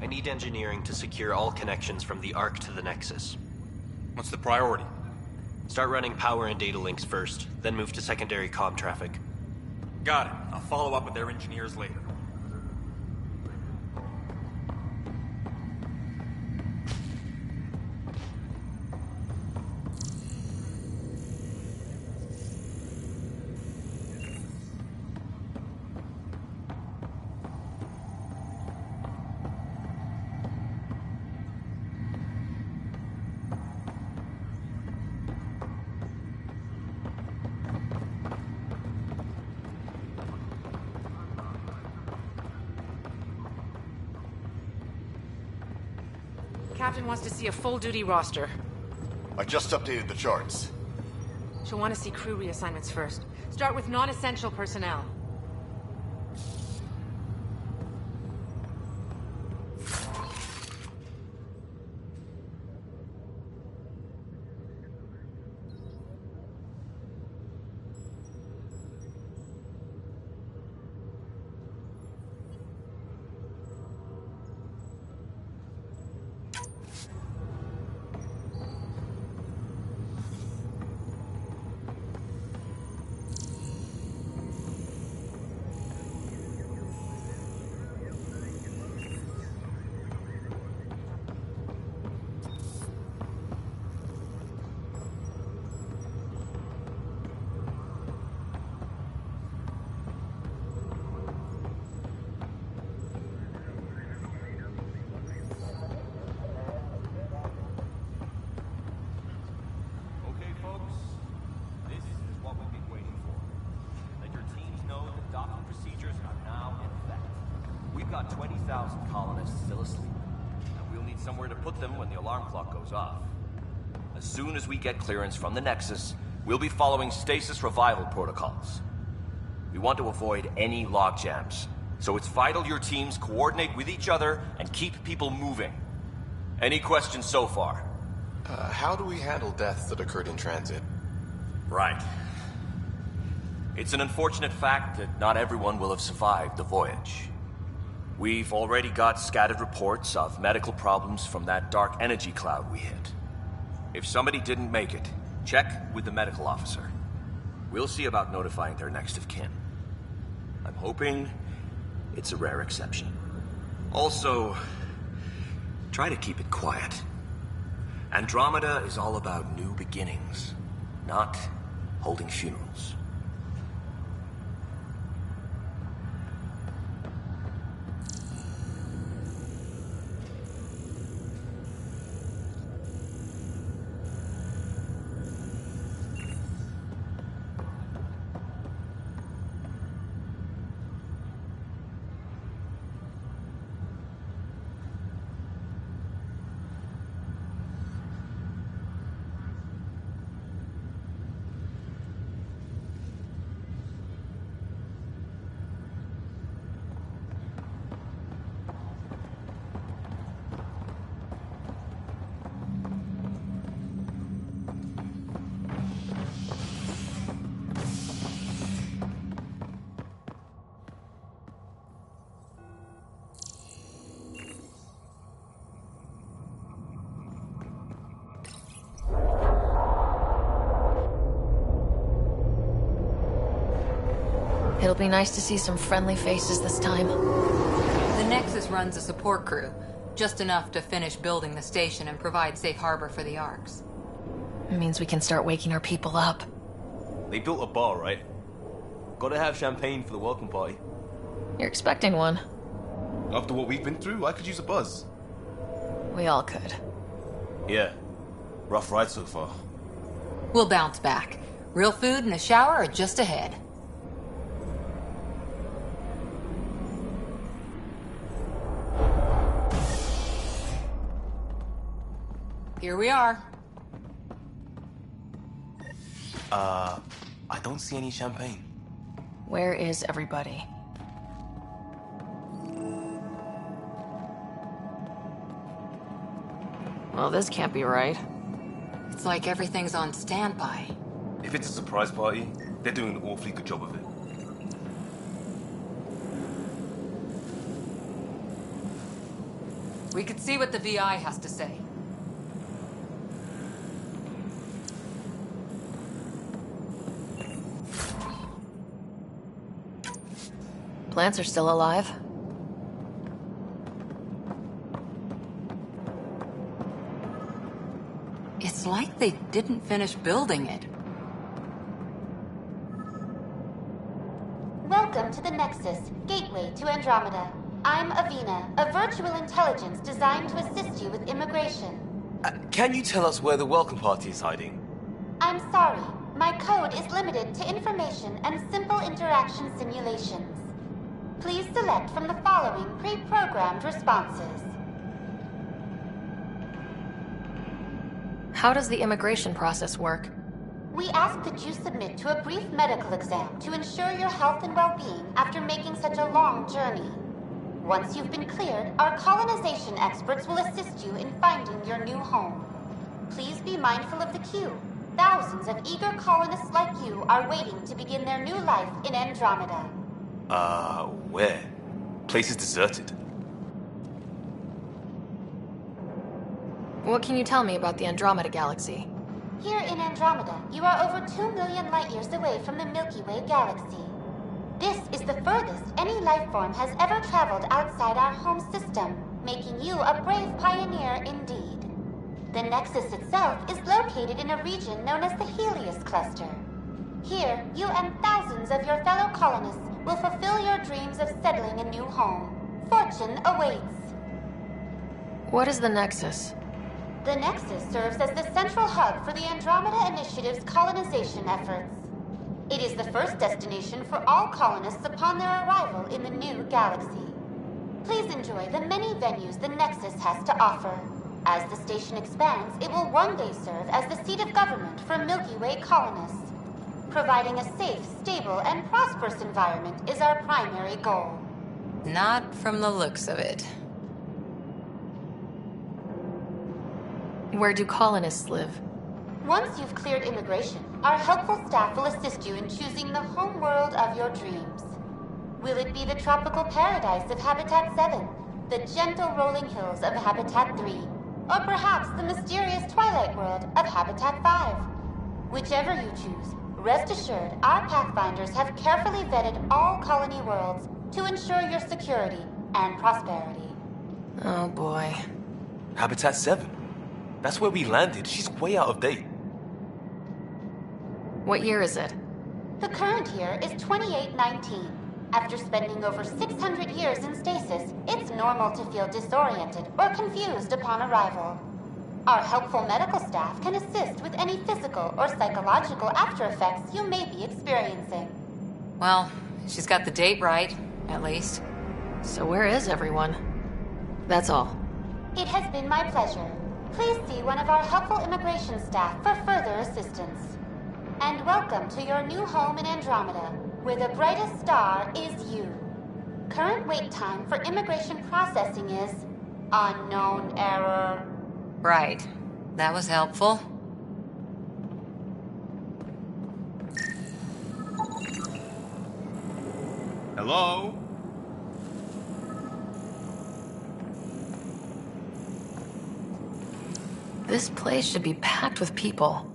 I need engineering to secure all connections from the Ark to the Nexus. What's the priority? Start running power and data links first, then move to secondary comm traffic. Got it. I'll follow up with their engineers later. Captain wants to see a full-duty roster. I just updated the charts. She'll want to see crew reassignments first. Start with non-essential personnel. got 20,000 colonists still asleep, and we'll need somewhere to put them when the alarm clock goes off. As soon as we get clearance from the Nexus, we'll be following stasis revival protocols. We want to avoid any logjams, so it's vital your teams coordinate with each other and keep people moving. Any questions so far? How do we handle deaths that occurred in transit? Right. It's an unfortunate fact that not everyone will have survived the voyage. We've already got scattered reports of medical problems from that dark energy cloud we hit. If somebody didn't make it, check with the medical officer. We'll see about notifying their next of kin. I'm hoping it's a rare exception. Also, try to keep it quiet. Andromeda is all about new beginnings, not holding funerals. It'll be nice to see some friendly faces this time. The Nexus runs a support crew, just enough to finish building the station and provide safe harbor for the Arks. It means we can start waking our people up. They built a bar, right? Gotta have champagne for the welcome party. You're expecting one. After what we've been through, I could use a buzz. We all could. Yeah. Rough ride so far. We'll bounce back. Real food and a shower are just ahead. Here we are. I don't see any champagne. Where is everybody? Well, this can't be right. It's like everything's on standby. If it's a surprise party, they're doing an awfully good job of it. We could see what the VI has to say. Plants are still alive. It's like they didn't finish building it. Welcome to the Nexus, gateway to Andromeda. I'm Avina, a virtual intelligence designed to assist you with immigration. Can you tell us where the welcome party is hiding? I'm sorry. My code is limited to information and simple interaction simulations. Please select from the following pre-programmed responses. How does the immigration process work? We ask that you submit to a brief medical exam to ensure your health and well-being after making such a long journey. Once you've been cleared, our colonization experts will assist you in finding your new home. Please be mindful of the queue. Thousands of eager colonists like you are waiting to begin their new life in Andromeda. Where? Place is deserted. What can you tell me about the Andromeda Galaxy? Here in Andromeda, you are over 2 million light-years away from the Milky Way galaxy. This is the furthest any life form has ever traveled outside our home system, making you a brave pioneer indeed. The Nexus itself is located in a region known as the Helios Cluster. Here, you and thousands of your fellow colonists will fulfill your dreams of settling a new home. Fortune awaits. What is the Nexus? The Nexus serves as the central hub for the Andromeda Initiative's colonization efforts. It is the first destination for all colonists upon their arrival in the new galaxy. Please enjoy the many venues the Nexus has to offer. As the station expands, it will one day serve as the seat of government for Milky Way colonists. Providing a safe, stable, and prosperous environment is our primary goal. Not from the looks of it. Where do colonists live? Once you've cleared immigration, our helpful staff will assist you in choosing the home world of your dreams. Will it be the tropical paradise of Habitat 7, the gentle rolling hills of Habitat 3, or perhaps the mysterious twilight world of Habitat 5? Whichever you choose, rest assured our Pathfinders have carefully vetted all colony worlds to ensure your security and prosperity. Oh boy. Habitat 7. That's where we landed. She's way out of date. What year is it? The current year is 2819. After spending over 600 years in stasis, it's normal to feel disoriented or confused upon arrival. Our helpful medical staff can assist with any physical or psychological after-effects you may be experiencing. Well, she's got the date right, at least. So where is everyone? That's all. It has been my pleasure. Please see one of our helpful immigration staff for further assistance. And welcome to your new home in Andromeda, where the brightest star is you. Current wait time for immigration processing is unknown error. Right. That was helpful. Hello? This place should be packed with people.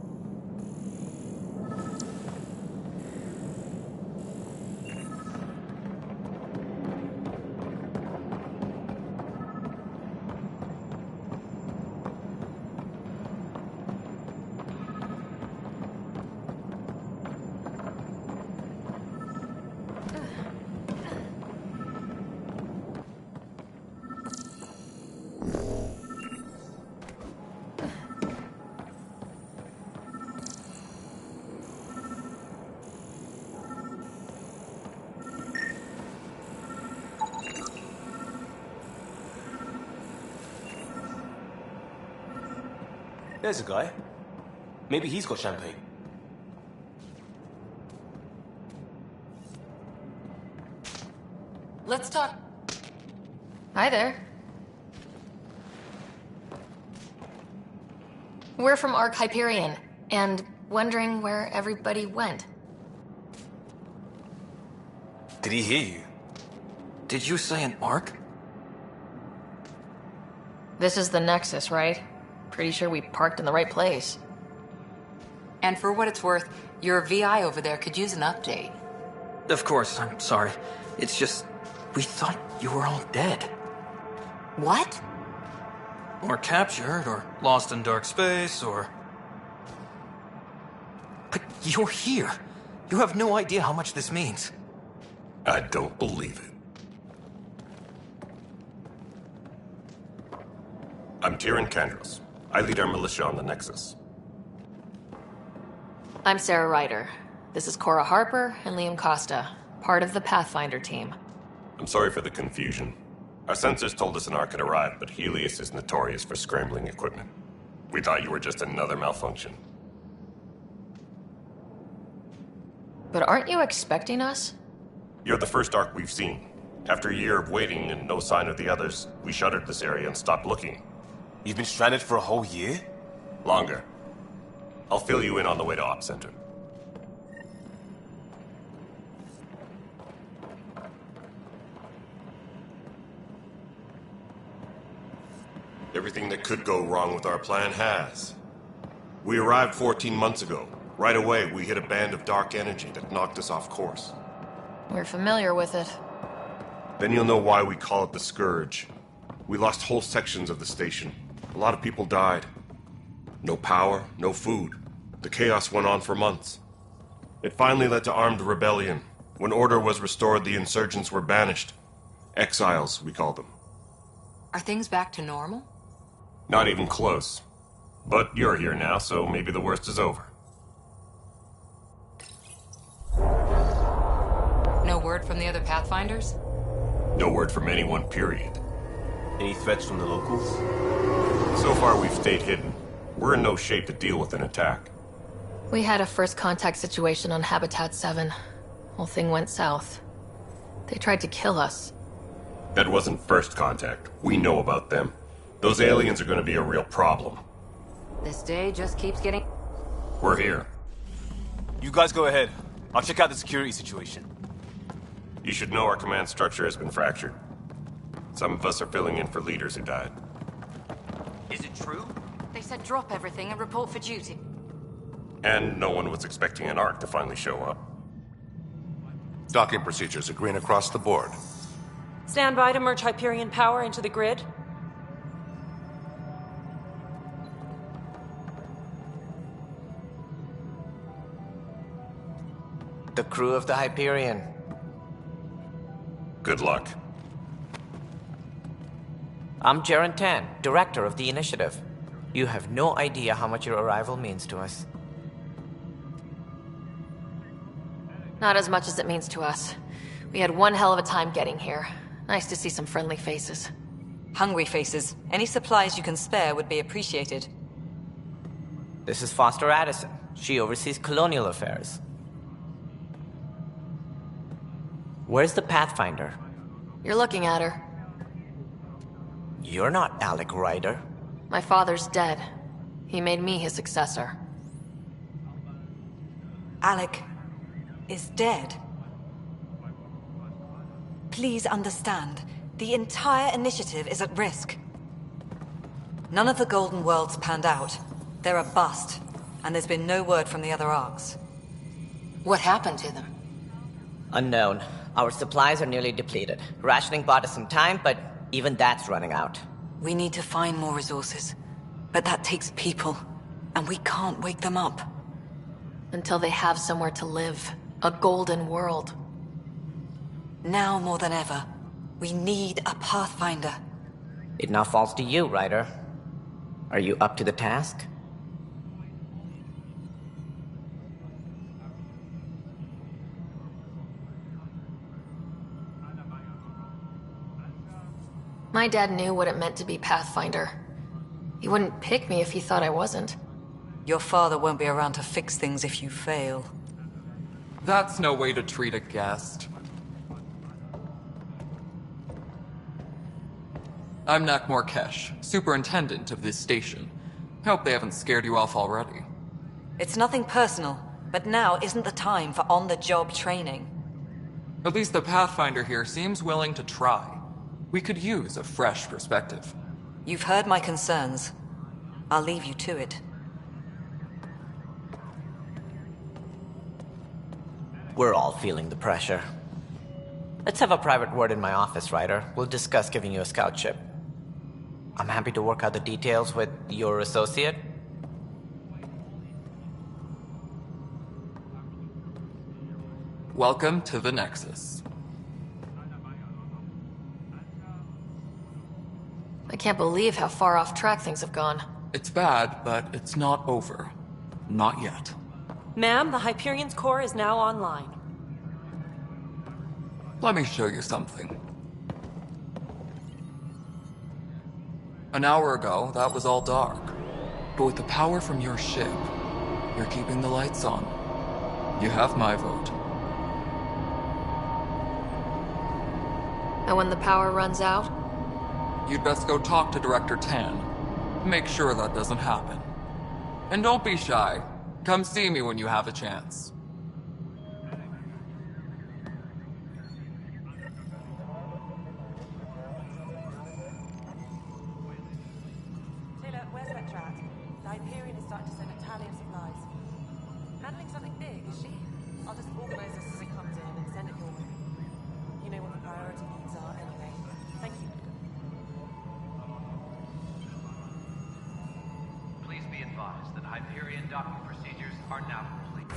There's a guy. Maybe he's got champagne. Let's talk. Hi there. We're from Ark Hyperion, and wondering where everybody went. Did he hear you? Did you say an arc? This is the Nexus, right? Pretty sure we parked in the right place. And for what it's worth, your VI over there could use an update. Of course, I'm sorry. It's just, we thought you were all dead. What? Or captured, or lost in dark space, or... But you're here. You have no idea how much this means. I don't believe it. I'm Tyrion Kandros. I lead our militia on the Nexus. I'm Sarah Ryder. This is Cora Harper and Liam Costa, part of the Pathfinder team. I'm sorry for the confusion. Our sensors told us an Ark had arrived, but Helios is notorious for scrambling equipment. We thought you were just another malfunction. But aren't you expecting us? You're the first Ark we've seen. After a year of waiting and no sign of the others, we shuttered this area and stopped looking. You've been stranded for a whole year? Longer. I'll fill you in on the way to Op Center. Everything that could go wrong with our plan has. We arrived 14 months ago. Right away, we hit a band of dark energy that knocked us off course. We're familiar with it. Then you'll know why we call it the Scourge. We lost whole sections of the station. A lot of people died. No power, no food. The chaos went on for months. It finally led to armed rebellion. When order was restored, the insurgents were banished. Exiles, we call them. Are things back to normal? Not even close. But you're here now, so maybe the worst is over. No word from the other Pathfinders? No word from anyone, period. Any threats from the locals? So far, we've stayed hidden. We're in no shape to deal with an attack. We had a first contact situation on Habitat 7. Whole thing went south. They tried to kill us. That wasn't first contact. We know about them. Those aliens are going to be a real problem. This day just keeps getting... We're here. You guys go ahead. I'll check out the security situation. You should know our command structure has been fractured. Some of us are filling in for leaders who died. Is it true? They said drop everything and report for duty. And no one was expecting an Ark to finally show up. Docking procedures are green across the board. Stand by to merge Hyperion power into the grid. The crew of the Hyperion. Good luck. I'm Jaren Tan, director of the initiative. You have no idea how much your arrival means to us. Not as much as it means to us. We had one hell of a time getting here. Nice to see some friendly faces. Hungry faces. Any supplies you can spare would be appreciated. This is Foster Addison. She oversees colonial affairs. Where's the Pathfinder? You're looking at her. You're not Alec Ryder. My father's dead. He made me his successor. Alec is dead. Please understand, the entire initiative is at risk. None of the Golden Worlds panned out. They're a bust, and there's been no word from the other arcs. What happened to them? Unknown. Our supplies are nearly depleted. Rationing bought us some time, but even that's running out. We need to find more resources. But that takes people, and we can't wake them up. Until they have somewhere to live. A golden world. Now more than ever, we need a Pathfinder. It now falls to you, Ryder. Are you up to the task? My dad knew what it meant to be Pathfinder. He wouldn't pick me if he thought I wasn't. Your father won't be around to fix things if you fail. That's no way to treat a guest. I'm Nak Morkesh, superintendent of this station. Hope they haven't scared you off already. It's nothing personal, but now isn't the time for on-the-job training. At least the Pathfinder here seems willing to try. We could use a fresh perspective. You've heard my concerns. I'll leave you to it. We're all feeling the pressure. Let's have a private word in my office, Ryder. We'll discuss giving you a scout ship. I'm happy to work out the details with your associate. Welcome to the Nexus. I can't believe how far off track things have gone. It's bad, but it's not over. Not yet. Ma'am, the Hyperion's core is now online. Let me show you something. An hour ago, that was all dark. But with the power from your ship, you're keeping the lights on. You have my vote. And when the power runs out? You'd best go talk to Director Tan. Make sure that doesn't happen. And don't be shy. Come see me when you have a chance. Taylor, where's Vectra at? The Hyperion is starting to send a tally of supplies. Handling something big, is she? I'll just organize this as it comes in and send it your way. You know what the priority needs are anyway. Thank you. Please be advised that Hyperion docking procedures are now complete.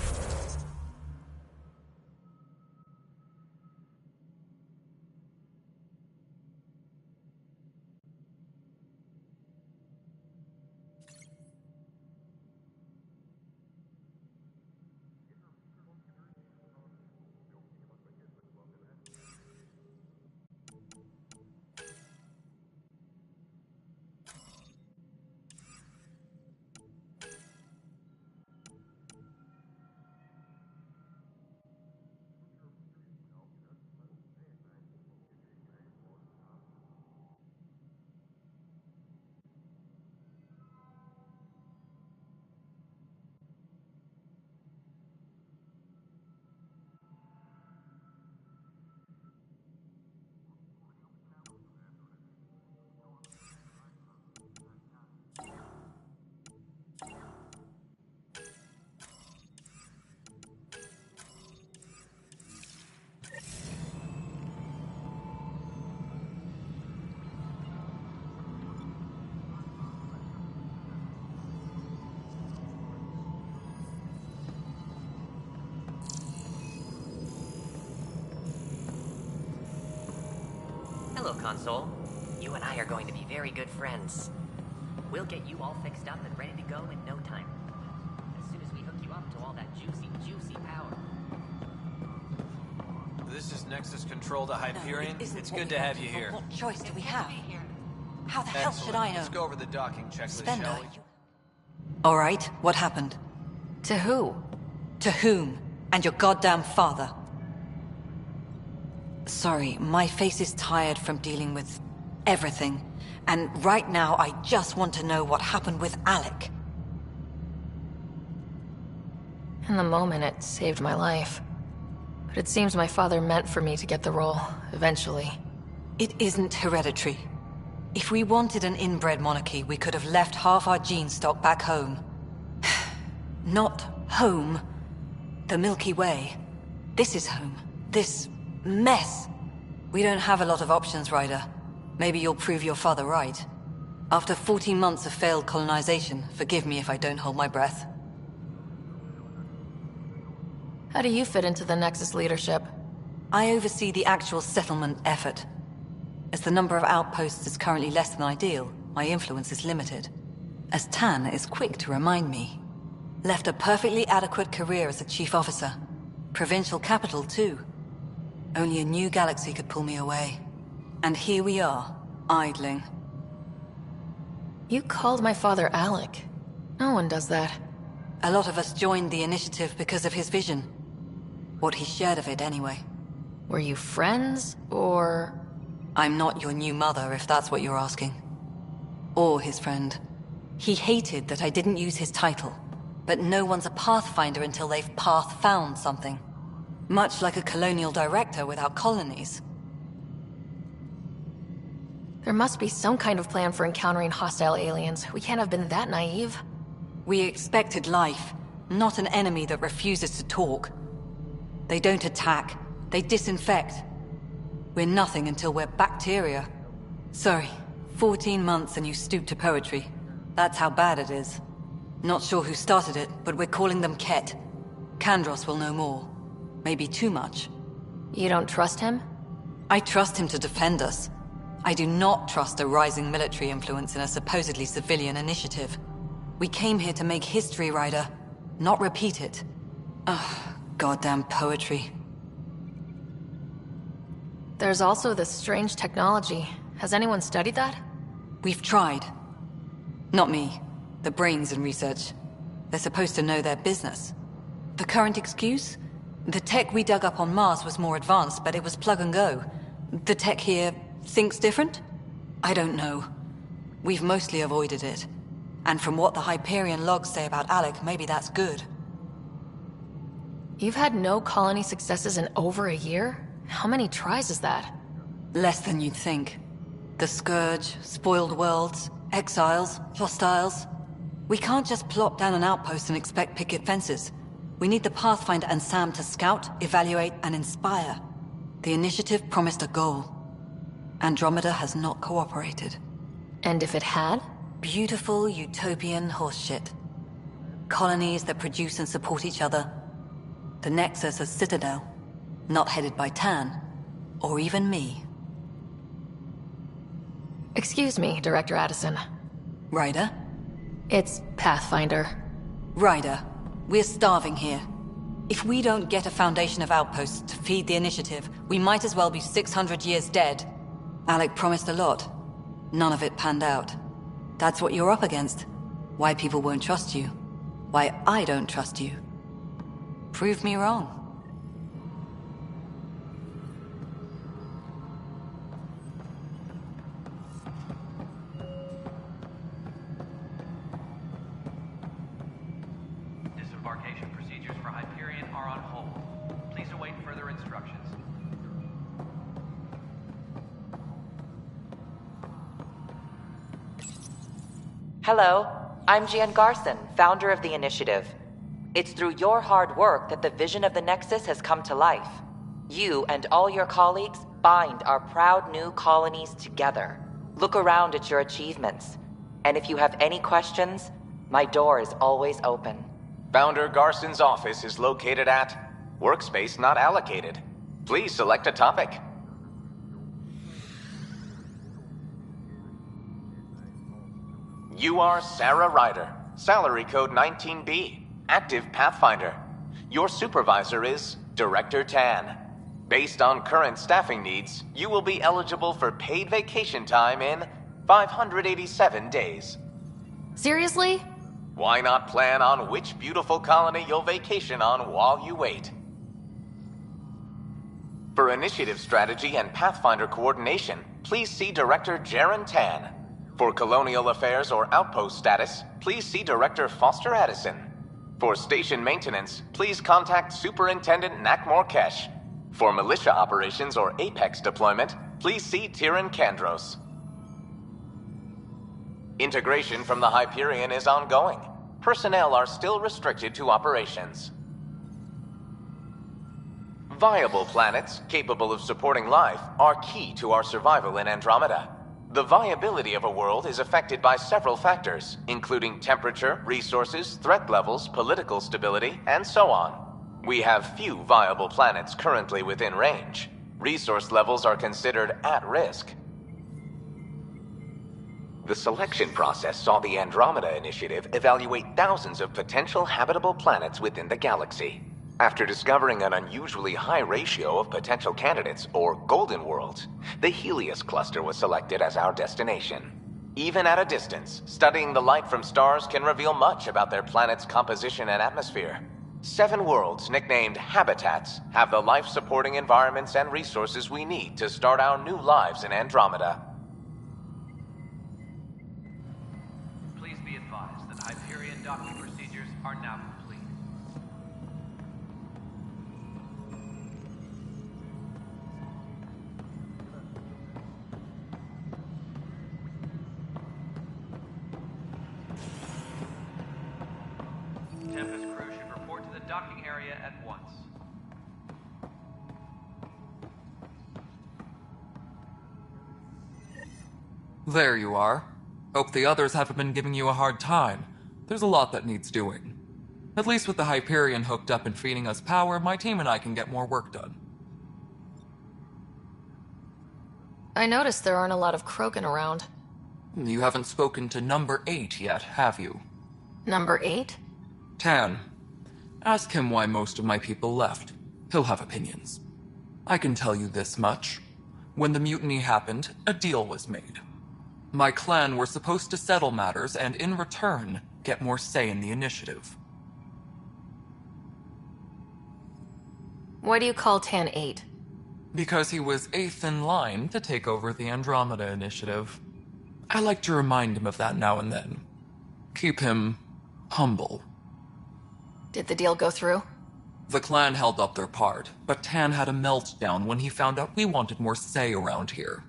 Hello, Console. You and I are going to be very good friends. We'll get you all fixed up and ready to go in no time. As soon as we hook you up to all that juicy power. This is Nexus Control to Hyperion. It's good to have you here. What choice do we have? How the hell should I know? Let's go over the docking checklist, Spender. shall we? All right, what happened? To who? To whom? And your goddamn father. Sorry, my face is tired from dealing with everything. And right now, I just want to know what happened with Alec. In the moment, it saved my life. But it seems my father meant for me to get the role, eventually. It isn't hereditary. If we wanted an inbred monarchy, we could have left half our gene stock back home. Not home. The Milky Way. This is home. This mess. We don't have a lot of options, Ryder. Maybe you'll prove your father right. After 14 months of failed colonization, forgive me if I don't hold my breath. How do you fit into the Nexus leadership? I oversee the actual settlement effort. As the number of outposts is currently less than ideal, my influence is limited. As Tan is quick to remind me. Left a perfectly adequate career as a chief officer. Provincial capital, too. Only a new galaxy could pull me away. And here we are, idling. You called my father Alec. No one does that. A lot of us joined the initiative because of his vision. What he shared of it, anyway. Were you friends, or...? I'm not your new mother, if that's what you're asking. Or his friend. He hated that I didn't use his title. But no one's a pathfinder until they've path-found something. Much like a colonial director without colonies. There must be some kind of plan for encountering hostile aliens. We can't have been that naive. We expected life, not an enemy that refuses to talk. They don't attack, they disinfect. We're nothing until we're bacteria. Sorry, 14 months and you stoop to poetry. That's how bad it is. Not sure who started it, but we're calling them Ket. Kandros will know more. Maybe too much. You don't trust him? I trust him to defend us. I do not trust a rising military influence in a supposedly civilian initiative. We came here to make history, Ryder, not repeat it. Ugh, goddamn poetry. There's also this strange technology. Has anyone studied that? We've tried. Not me. The brains in research. They're supposed to know their business. The current excuse? The tech we dug up on Mars was more advanced, but it was plug and go. The tech here thinks different? I don't know. We've mostly avoided it. And from what the Hyperion logs say about Alec, maybe that's good. You've had no colony successes in over a year? How many tries is that? Less than you'd think. The Scourge, spoiled worlds, exiles, hostiles. We can't just plop down an outpost and expect picket fences. We need the Pathfinder and Sam to scout, evaluate, and inspire. The initiative promised a goal. Andromeda has not cooperated. And if it had? Beautiful utopian horseshit. Colonies that produce and support each other. The Nexus as Citadel. Not headed by Tan. Or even me. Excuse me, Director Addison. Ryder? It's Pathfinder. Ryder, we're starving here. If we don't get a foundation of outposts to feed the initiative, we might as well be 600 years dead. Alec promised a lot. None of it panned out. That's what you're up against. Why people won't trust you. Why I don't trust you. Prove me wrong. Disembarkation procedures for Hyperion are on hold. Please await further instructions. Hello, I'm Jian Garson, founder of the Initiative. It's through your hard work that the vision of the Nexus has come to life. You and all your colleagues bind our proud new colonies together. Look around at your achievements. And if you have any questions, my door is always open. Founder Garson's office is located at Workspace Not Allocated. Please select a topic. You are Sarah Ryder, salary code 19B, active Pathfinder. Your supervisor is Director Tan. Based on current staffing needs, you will be eligible for paid vacation time in 587 days. Seriously? Why not plan on which beautiful colony you'll vacation on while you wait? For initiative strategy and Pathfinder coordination, please see Director Jaren Tan. For colonial affairs or outpost status, please see Director Foster Addison. For station maintenance, please contact Superintendent Nakmor Kesh. For militia operations or Apex deployment, please see Tyran Kandros. Integration from the Hyperion is ongoing. Personnel are still restricted to operations. Viable planets capable of supporting life are key to our survival in Andromeda. The viability of a world is affected by several factors, including temperature, resources, threat levels, political stability, and so on. We have few viable planets currently within range. Resource levels are considered at risk. The selection process saw the Andromeda Initiative evaluate thousands of potential habitable planets within the galaxy. After discovering an unusually high ratio of potential candidates, or golden worlds, the Helios cluster was selected as our destination. Even at a distance, studying the light from stars can reveal much about their planet's composition and atmosphere. 7 worlds, nicknamed habitats, have the life-supporting environments and resources we need to start our new lives in Andromeda. Please be advised that Hyperion docking procedures are now complete. Tempest crew should report to the docking area at once. There you are. Hope the others haven't been giving you a hard time. There's a lot that needs doing. At least with the Hyperion hooked up and feeding us power, my team and I can get more work done. I noticed there aren't a lot of Krogan around. You haven't spoken to number 8 yet, have you? Number 8? Tan. Ask him why most of my people left. He'll have opinions. I can tell you this much. When the mutiny happened, a deal was made. My clan were supposed to settle matters and, in return, get more say in the initiative. Why do you call Tan 8? Because he was 8th in line to take over the Andromeda initiative. I like to remind him of that now and then. Keep him humble. Did the deal go through? The clan held up their part, but Tan had a meltdown when he found out we wanted more say around here.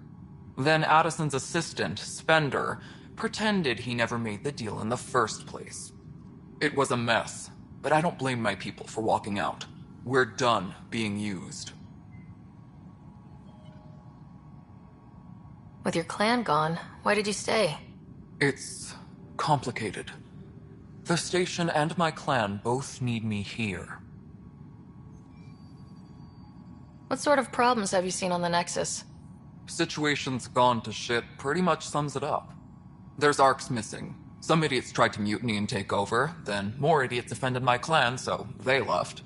Then Addison's assistant, Spender, pretended he never made the deal in the first place. It was a mess, but I don't blame my people for walking out. We're done being used. With your clan gone, why did you stay? It's complicated. The station and my clan both need me here. What sort of problems have you seen on the Nexus? Situation's gone to shit pretty much sums it up. There's arcs missing. Some idiots tried to mutiny and take over, then more idiots offended my clan, so they left.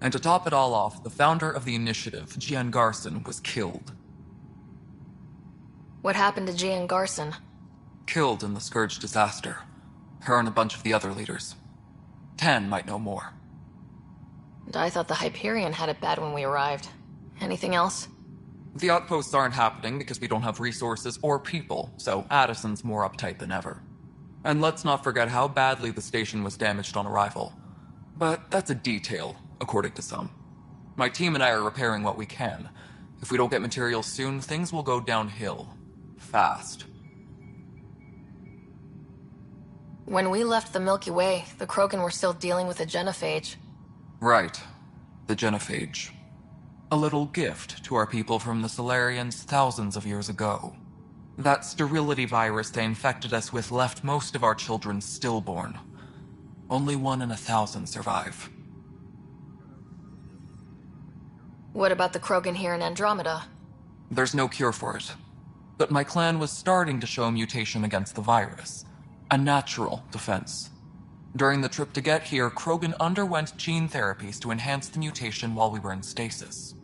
And to top it all off, the founder of the initiative, Джиен Гарсон, was killed. What happened to Джиен Гарсон? Killed in the Scourge disaster. Her and a bunch of the other leaders. Tan might know more. And I thought the Hyperion had it bad when we arrived. Anything else? The outposts aren't happening because we don't have resources or people, so Addison's more uptight than ever. And let's not forget how badly the station was damaged on arrival. But that's a detail, according to some. My team and I are repairing what we can. If we don't get materials soon, things will go downhill. Fast. When we left the Milky Way, the Krogan were still dealing with the genophage. Right. The genophage. A little gift to our people from the Solarians thousands of years ago. That sterility virus they infected us with left most of our children stillborn. Only 1 in 1,000 survive. What about the Krogan here in Andromeda? There's no cure for it. But my clan was starting to show mutation against the virus. A natural defense. During the trip to get here, Krogan underwent gene therapies to enhance the mutation while we were in stasis.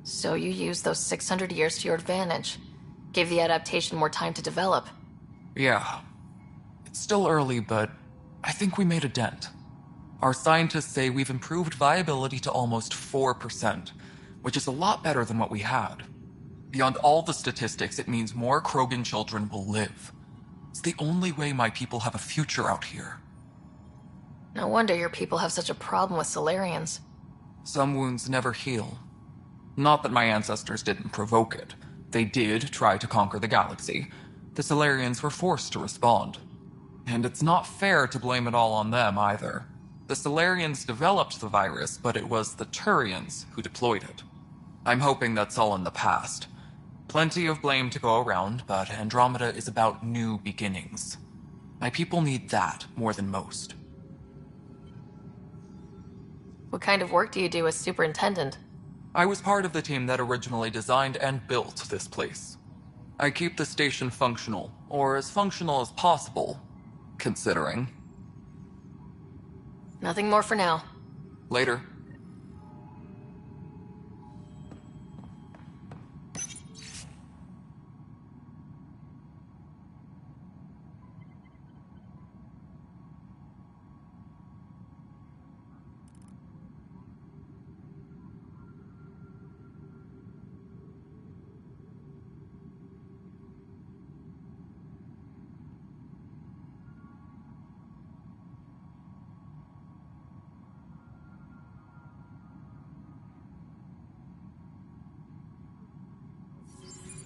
So you used those 600 years to your advantage. Gave the adaptation more time to develop. Yeah. It's still early, but I think we made a dent. Our scientists say we've improved viability to almost 4%, which is a lot better than what we had. Beyond all the statistics, it means more Krogan children will live. It's the only way my people have a future out here. No wonder your people have such a problem with Solarians. Some wounds never heal. Not that my ancestors didn't provoke it. They did try to conquer the galaxy. The Solarians were forced to respond. And it's not fair to blame it all on them either. The Solarians developed the virus, but it was the Turians who deployed it. I'm hoping that's all in the past. Plenty of blame to go around, but Andromeda is about new beginnings. My people need that more than most. What kind of work do you do as superintendent? I was part of the team that originally designed and built this place. I keep the station functional, or as functional as possible, considering. Nothing more for now. Later.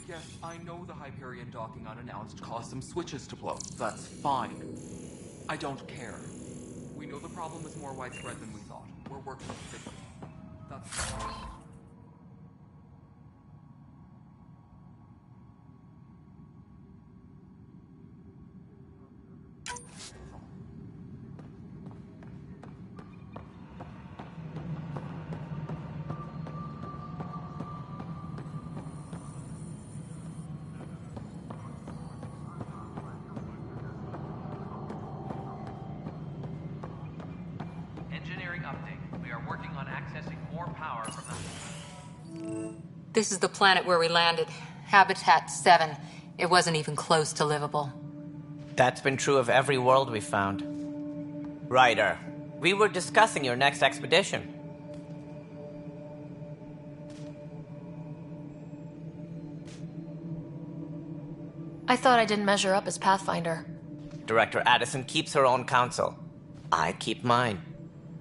Yes, I know the Hyperion docking unannounced caused some switches to blow. That's fine. I don't care. We know the problem is more widespread than we thought. We're working to fix it. That's... Engineering update. We are working on accessing more power from the... This is the planet where we landed. Habitat 7. It wasn't even close to livable. That's been true of every world we found. Ryder, we were discussing your next expedition. I thought I didn't measure up as Pathfinder. Director Addison keeps her own counsel. I keep mine.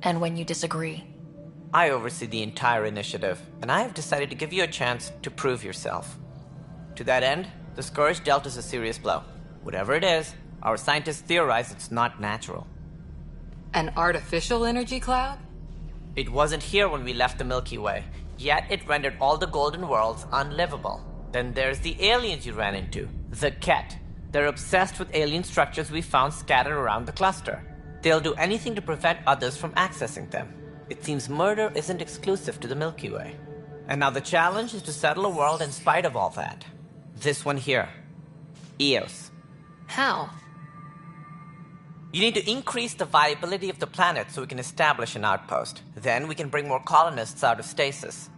And when you disagree? I oversee the entire initiative, and I have decided to give you a chance to prove yourself. To that end, the Scourge dealt us a serious blow. Whatever it is, our scientists theorize it's not natural. An artificial energy cloud? It wasn't here when we left the Milky Way, yet it rendered all the golden worlds unlivable. Then there's the aliens you ran into, the Ket. They're obsessed with alien structures we found scattered around the cluster. They'll do anything to prevent others from accessing them. It seems murder isn't exclusive to the Milky Way. And now the challenge is to settle a world in spite of all that. This one here. Eos. How? You need to increase the viability of the planet so we can establish an outpost. Then we can bring more colonists out of stasis.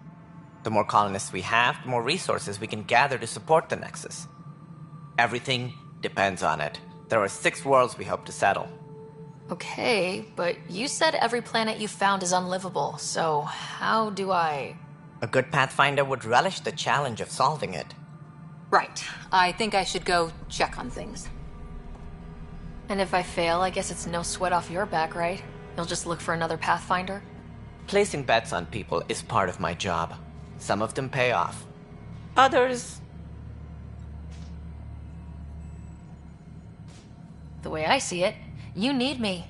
The more colonists we have, the more resources we can gather to support the Nexus. Everything depends on it. There are 6 worlds we hope to settle. Okay, but you said every planet you found is unlivable, so how do I... A good Pathfinder would relish the challenge of solving it. Right. I think I should go check on things. And if I fail, I guess it's no sweat off your back, right? You'll just look for another Pathfinder? Placing bets on people is part of my job. Some of them pay off. Others... The way I see it, you need me.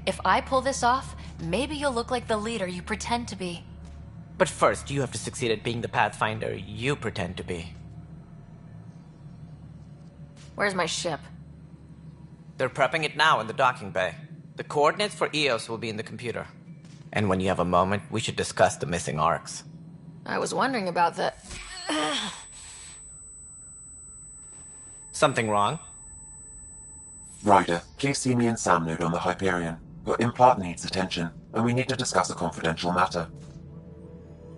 If I pull this off, maybe you'll look like the leader you pretend to be. But first, you have to succeed at being the Pathfinder you pretend to be. Where's my ship? They're prepping it now in the docking bay. The coordinates for Eos will be in the computer. And when you have a moment, we should discuss the missing arcs. I was wondering about that. Something wrong? Ryder, please see me and Sam Node on the Hyperion. Your implant needs attention, and we need to discuss a confidential matter.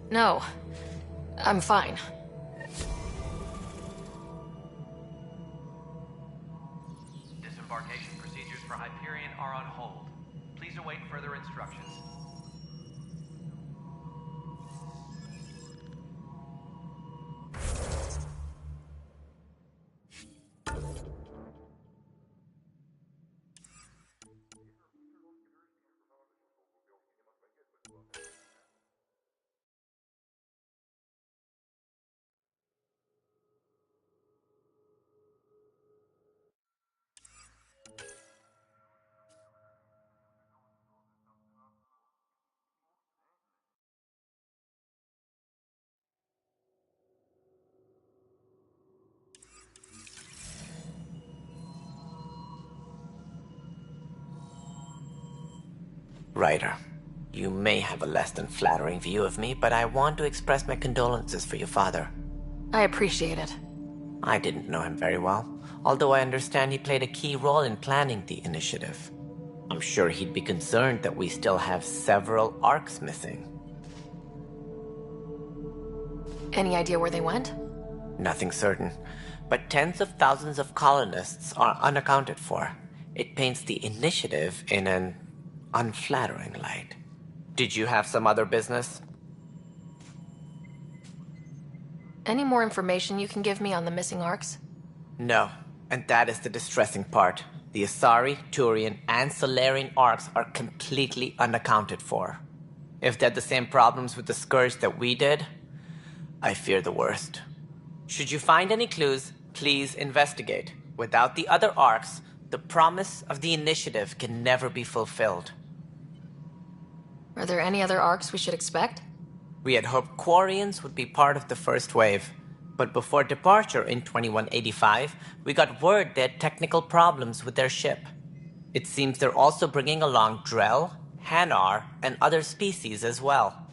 No. I'm fine. Disembarkation procedures for Hyperion are on hold. Please await further instructions. Ryder, you may have a less than flattering view of me, but I want to express my condolences for your father. I appreciate it. I didn't know him very well, although I understand he played a key role in planning the initiative. I'm sure he'd be concerned that we still have several arcs missing. Any idea where they went? Nothing certain, but tens of thousands of colonists are unaccounted for. It paints the initiative in an unflattering light. Did you have some other business? Any more information you can give me on the missing arcs? No, and that is the distressing part. The Asari, Turian, and Solarian arcs are completely unaccounted for. If they had the same problems with the Scourge that we did, I fear the worst. Should you find any clues, please investigate. Without the other arcs, the promise of the initiative can never be fulfilled. Are there any other arcs we should expect? We had hoped Quarians would be part of the first wave, but before departure in 2185, we got word they had technical problems with their ship. It seems they're also bringing along Drell, Hanar, and other species as well.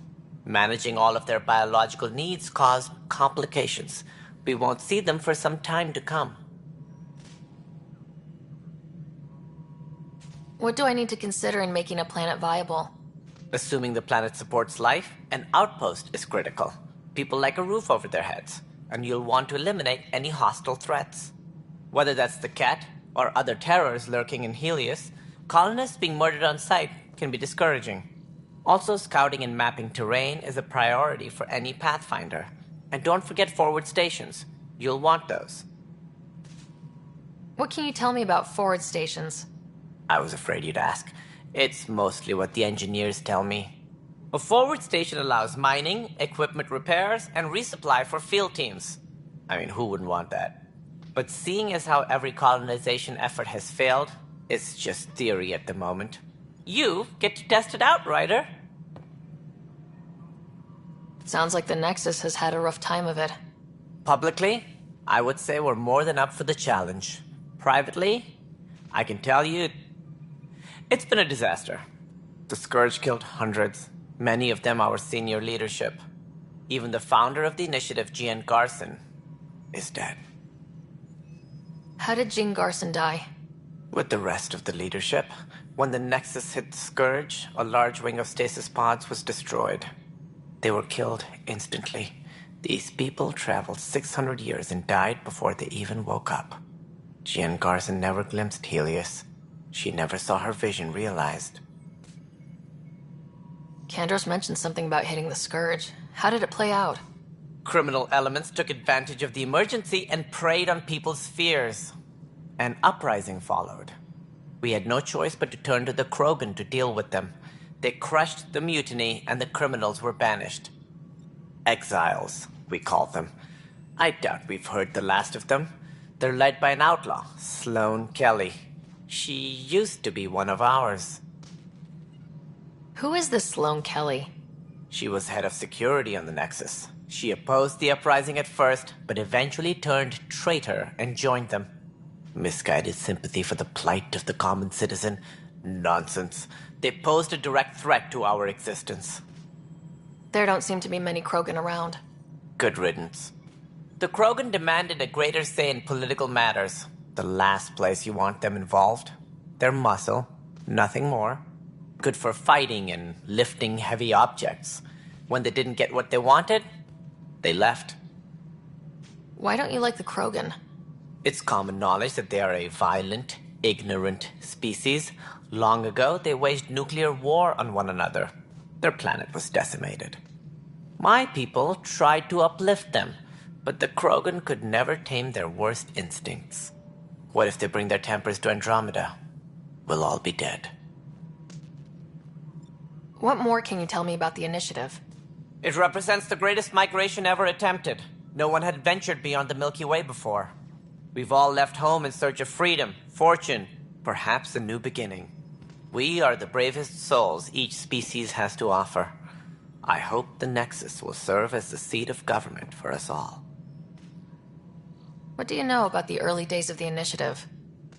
Managing all of their biological needs caused complications. We won't see them for some time to come. What do I need to consider in making a planet viable? Assuming the planet supports life, an outpost is critical. People like a roof over their heads, and you'll want to eliminate any hostile threats. Whether that's the cat or other terrors lurking in Helios, colonists being murdered on sight can be discouraging. Also, scouting and mapping terrain is a priority for any Pathfinder. And don't forget forward stations. You'll want those. What can you tell me about forward stations? I was afraid you'd ask. It's mostly what the engineers tell me. A forward station allows mining, equipment repairs, and resupply for field teams. I mean, who wouldn't want that? But seeing as how every colonization effort has failed, it's just theory at the moment. You get to test it out, Ryder. Sounds like the Nexus has had a rough time of it. Publicly, I would say we're more than up for the challenge. Privately, I can tell you, it's been a disaster. The Scourge killed hundreds, many of them our senior leadership. Even the founder of the initiative, Джиен Гарсон, is dead. How did Джиен Гарсон die? With the rest of the leadership, when the Nexus hit the Scourge, a large wing of stasis pods was destroyed. They were killed instantly. These people traveled 600 years and died before they even woke up. Джиен Гарсон never glimpsed Helios. She never saw her vision realized. Kandros mentioned something about hitting the Scourge. How did it play out? Criminal elements took advantage of the emergency and preyed on people's fears. An uprising followed. We had no choice but to turn to the Krogan to deal with them. They crushed the mutiny and the criminals were banished. Exiles, we call them. I doubt we've heard the last of them. They're led by an outlaw, Sloane Kelly. She used to be one of ours. Who is this Sloane Kelly? She was head of security on the Nexus. She opposed the uprising at first, but eventually turned traitor and joined them. Misguided sympathy for the plight of the common citizen? Nonsense. They posed a direct threat to our existence. There don't seem to be many Krogan around. Good riddance. The Krogan demanded a greater say in political matters. The last place you want them involved. They're muscle, nothing more. Good for fighting and lifting heavy objects. When they didn't get what they wanted, they left. Why don't you like the Krogan? It's common knowledge that they are a violent, ignorant species. Long ago, they waged nuclear war on one another. Their planet was decimated. My people tried to uplift them, but the Krogan could never tame their worst instincts. What if they bring their tempers to Andromeda? We'll all be dead. What more can you tell me about the initiative? It represents the greatest migration ever attempted. No one had ventured beyond the Milky Way before. We've all left home in search of freedom, fortune, perhaps a new beginning. We are the bravest souls each species has to offer. I hope the Nexus will serve as the seat of government for us all. What do you know about the early days of the initiative?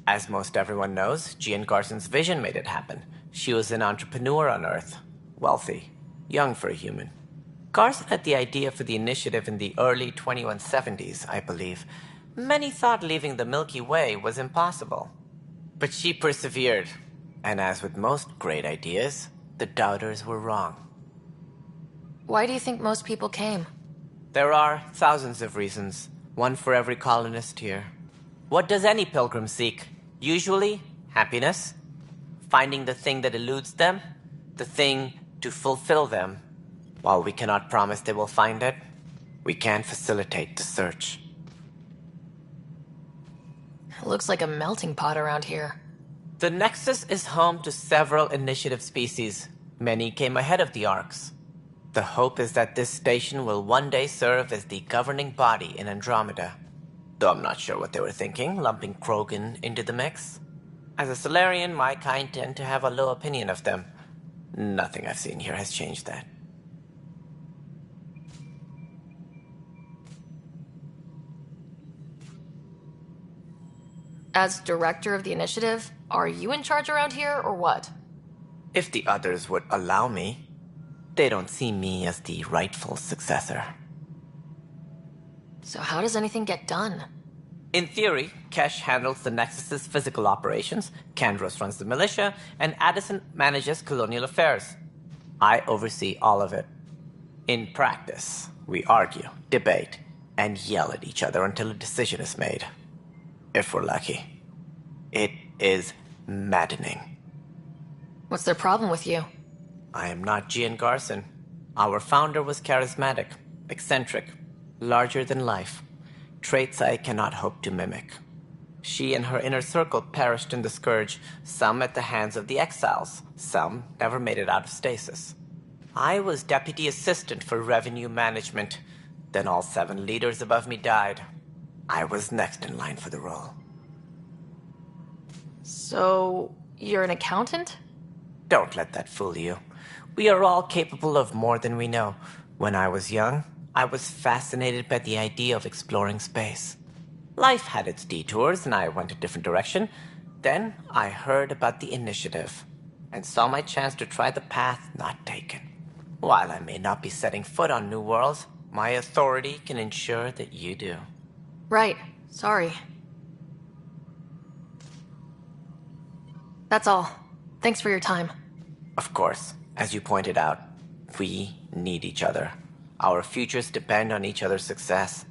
As most everyone knows, Джиен Garson's vision made it happen. She was an entrepreneur on Earth. Wealthy. Young for a human. Garson had the idea for the initiative in the early 2170s, I believe. Many thought leaving the Milky Way was impossible. But she persevered. And as with most great ideas, the doubters were wrong. Why do you think most people came? There are thousands of reasons. One for every colonist here. What does any pilgrim seek? Usually, happiness. Finding the thing that eludes them. The thing to fulfill them. While we cannot promise they will find it, we can facilitate the search. It looks like a melting pot around here. The Nexus is home to several initiative species. Many came ahead of the Arks. The hope is that this station will one day serve as the governing body in Andromeda. Though I'm not sure what they were thinking, lumping Krogan into the mix. As a Solarian, my kind tend to have a low opinion of them. Nothing I've seen here has changed that. As director of the initiative, are you in charge around here, or what? If the others would allow me, they don't see me as the rightful successor. So how does anything get done? In theory, Kesh handles the Nexus's physical operations, Kandros runs the militia, and Addison manages colonial affairs. I oversee all of it. In practice, we argue, debate, and yell at each other until a decision is made. If we're lucky. It is maddening. What's their problem with you? I am not Джиен Гарсон. Our founder was charismatic, eccentric, larger than life. Traits I cannot hope to mimic. She and her inner circle perished in the Scourge, some at the hands of the Exiles, some never made it out of stasis. I was deputy assistant for revenue management. Then all 7 leaders above me died. I was next in line for the role. So, you're an accountant? Don't let that fool you. We are all capable of more than we know. When I was young, I was fascinated by the idea of exploring space. Life had its detours, and I went a different direction. Then I heard about the initiative, and saw my chance to try the path not taken. While I may not be setting foot on new worlds, my authority can ensure that you do. Right. Sorry. That's all. Thanks for your time. Of course. As you pointed out, we need each other. Our futures depend on each other's success.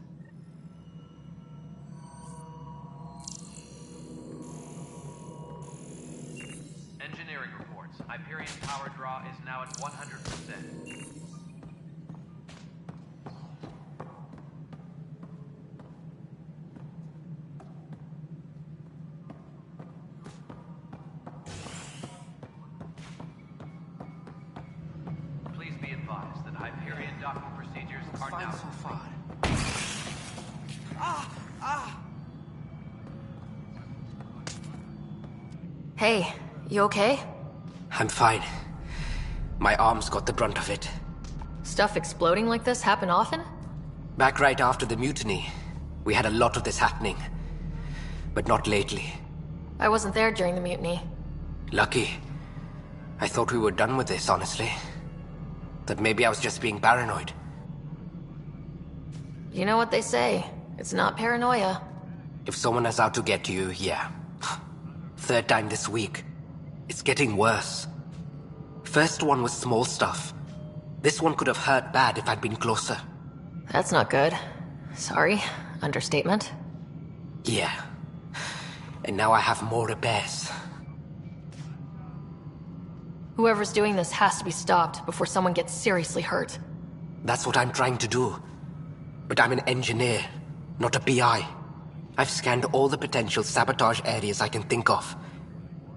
Engineering reports. Hyperion power draw is now at 100%. Hey, you okay? I'm fine. My arms got the brunt of it. Stuff exploding like this happen often? Back right after the mutiny, we had a lot of this happening. But not lately. I wasn't there during the mutiny. Lucky. I thought we were done with this, honestly. That maybe I was just being paranoid. You know what they say. It's not paranoia. If someone is out to get you, yeah. 3rd time this week. It's getting worse. First one was small stuff. This one could have hurt bad if I'd been closer. That's not good. Sorry. Understatement. Yeah. And now I have more repairs. Whoever's doing this has to be stopped before someone gets seriously hurt. That's what I'm trying to do. But I'm an engineer, not a PI. I've scanned all the potential sabotage areas I can think of.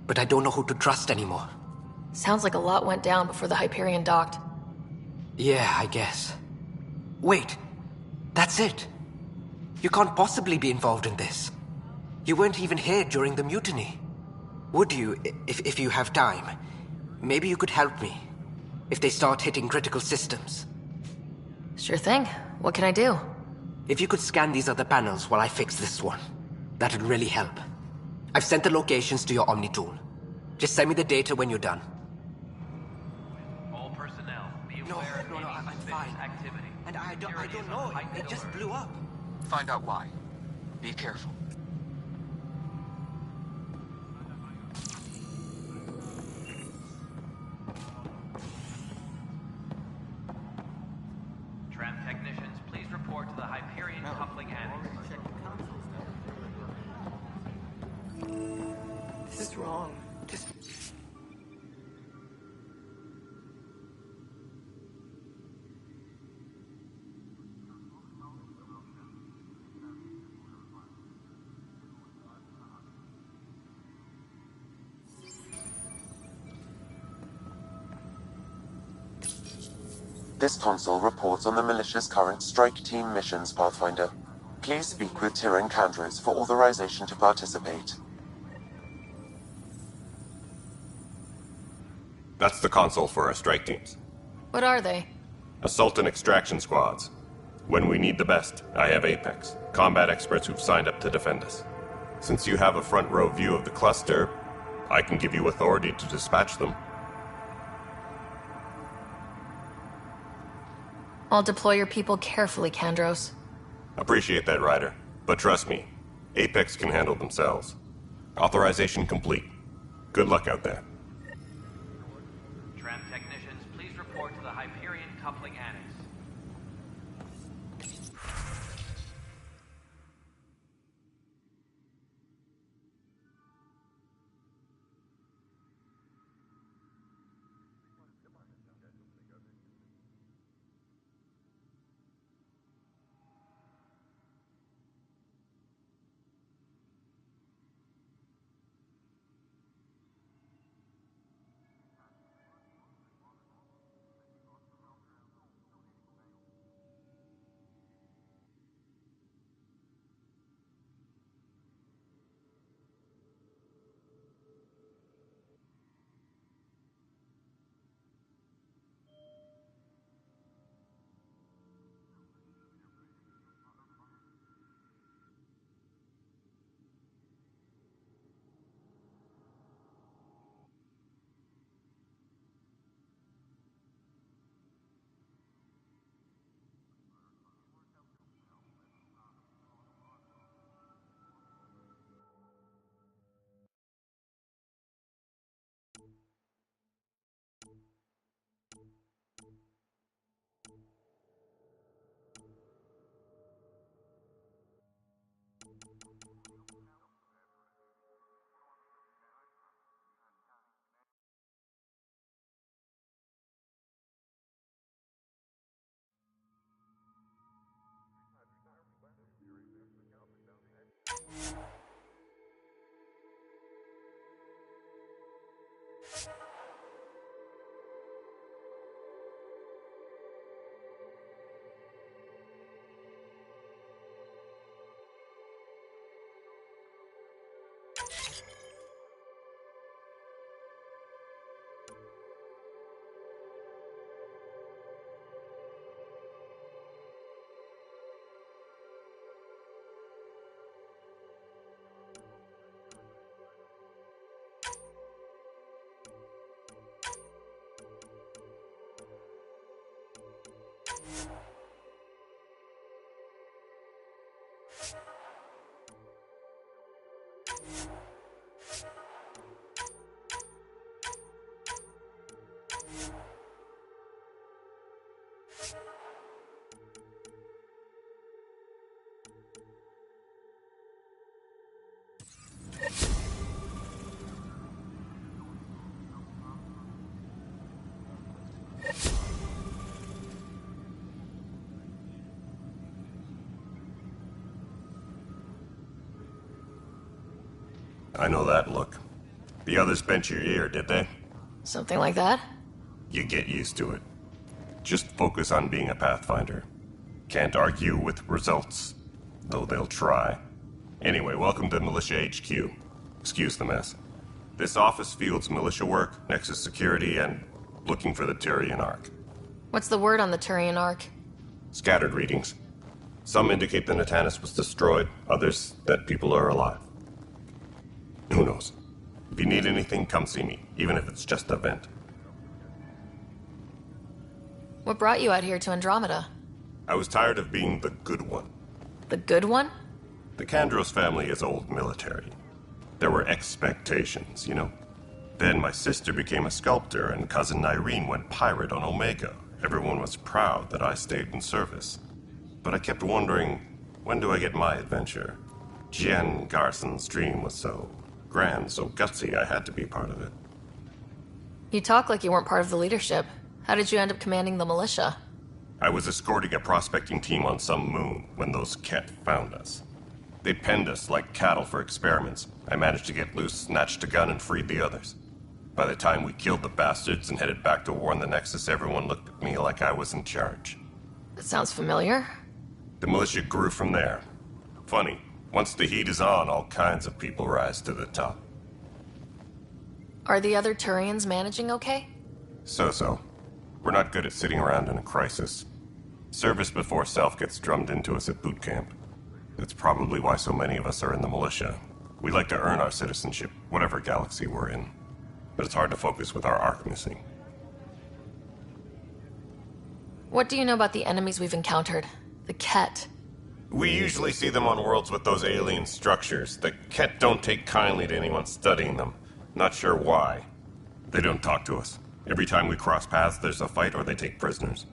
But I don't know who to trust anymore. Sounds like a lot went down before the Hyperion docked. Yeah, I guess. Wait. That's it. You can't possibly be involved in this. You weren't even here during the mutiny. Would you, if you have time? Maybe you could help me. If they start hitting critical systems. Sure thing. What can I do? If you could scan these other panels while I fix this one, that'd really help. I've sent the locations to your Omni tool. Just send me the data when you're done. All personnel, be aware of any suspicious activity. And I don't know. It just blew up. Find out why. Be careful. Tram technicians, please report to the Hyperion coupling annex. This is wrong. This console reports on the militia's current strike team missions, Pathfinder. Please speak with Tyrion Kandros for authorization to participate. That's the console for our strike teams. What are they? Assault and extraction squads. When we need the best, I have Apex, combat experts who've signed up to defend us. Since you have a front row view of the cluster, I can give you authority to dispatch them. I'll deploy your people carefully, Kandros. Appreciate that, Ryder. But trust me, Apex can handle themselves. Authorization complete. Good luck out there. Tram technicians, please report to the Hyperion coupling annex. I know that look. The others bent your ear, did they? Something like that? You get used to it. Just focus on being a Pathfinder. Can't argue with results, though they'll try. Anyway, welcome to Militia HQ. Excuse the mess. This office fields militia work, Nexus security, and looking for the Turian Ark. What's the word on the Turian Ark? Scattered readings. Some indicate the Natanus was destroyed, others that people are alive. Who knows? If you need anything, come see me, even if it's just a vent. What brought you out here to Andromeda? I was tired of being the good one. The good one? The Kandros family is old military. There were expectations, you know? Then my sister became a sculptor and cousin Irene went pirate on Omega. Everyone was proud that I stayed in service. But I kept wondering, when do I get my adventure? Jien Garson's dream was so grand, so gutsy, I had to be part of it. You talk like you weren't part of the leadership. How did you end up commanding the militia? I was escorting a prospecting team on some moon when those Ket found us. They penned us like cattle for experiments. I managed to get loose, snatched a gun, and freed the others. By the time we killed the bastards and headed back to warn the Nexus, everyone looked at me like I was in charge. That sounds familiar. The militia grew from there. Funny, once the heat is on, all kinds of people rise to the top. Are the other Turians managing okay? So-so. We're not good at sitting around in a crisis. Service before self gets drummed into us at boot camp. That's probably why so many of us are in the militia. We like to earn our citizenship, whatever galaxy we're in. But it's hard to focus with our arc missing. What do you know about the enemies we've encountered? The Ket. We usually see them on worlds with those alien structures. The Ket don't take kindly to anyone studying them. Not sure why. They don't talk to us. Every time we cross paths, there's a fight or they take prisoners.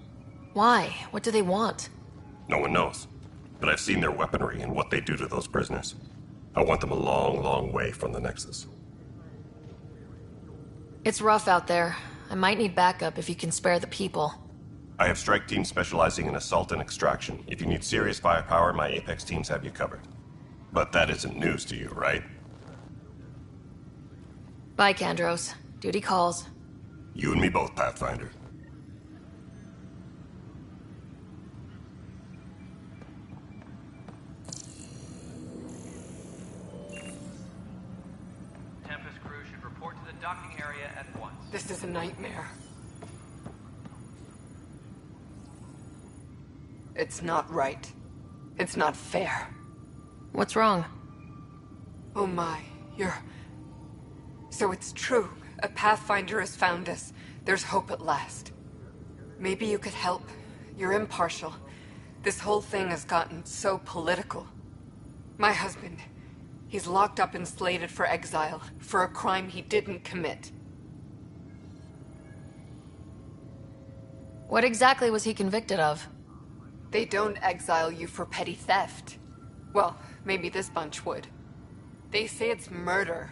Why? What do they want? No one knows. But I've seen their weaponry and what they do to those prisoners. I want them a long, long way from the Nexus. It's rough out there. I might need backup if you can spare the people. I have strike teams specializing in assault and extraction. If you need serious firepower, my Apex teams have you covered. But that isn't news to you, right? Bye, Kandros. Duty calls. You and me both, Pathfinder. Tempest crew should report to the docking area at once. This is a nightmare. It's not right. It's not fair. What's wrong? Oh my, So it's true. A Pathfinder has found us. There's hope at last. Maybe you could help. You're impartial. This whole thing has gotten so political. My husband, he's locked up and slated for exile for a crime he didn't commit. What exactly was he convicted of? They don't exile you for petty theft. Well, maybe this bunch would. They say it's murder.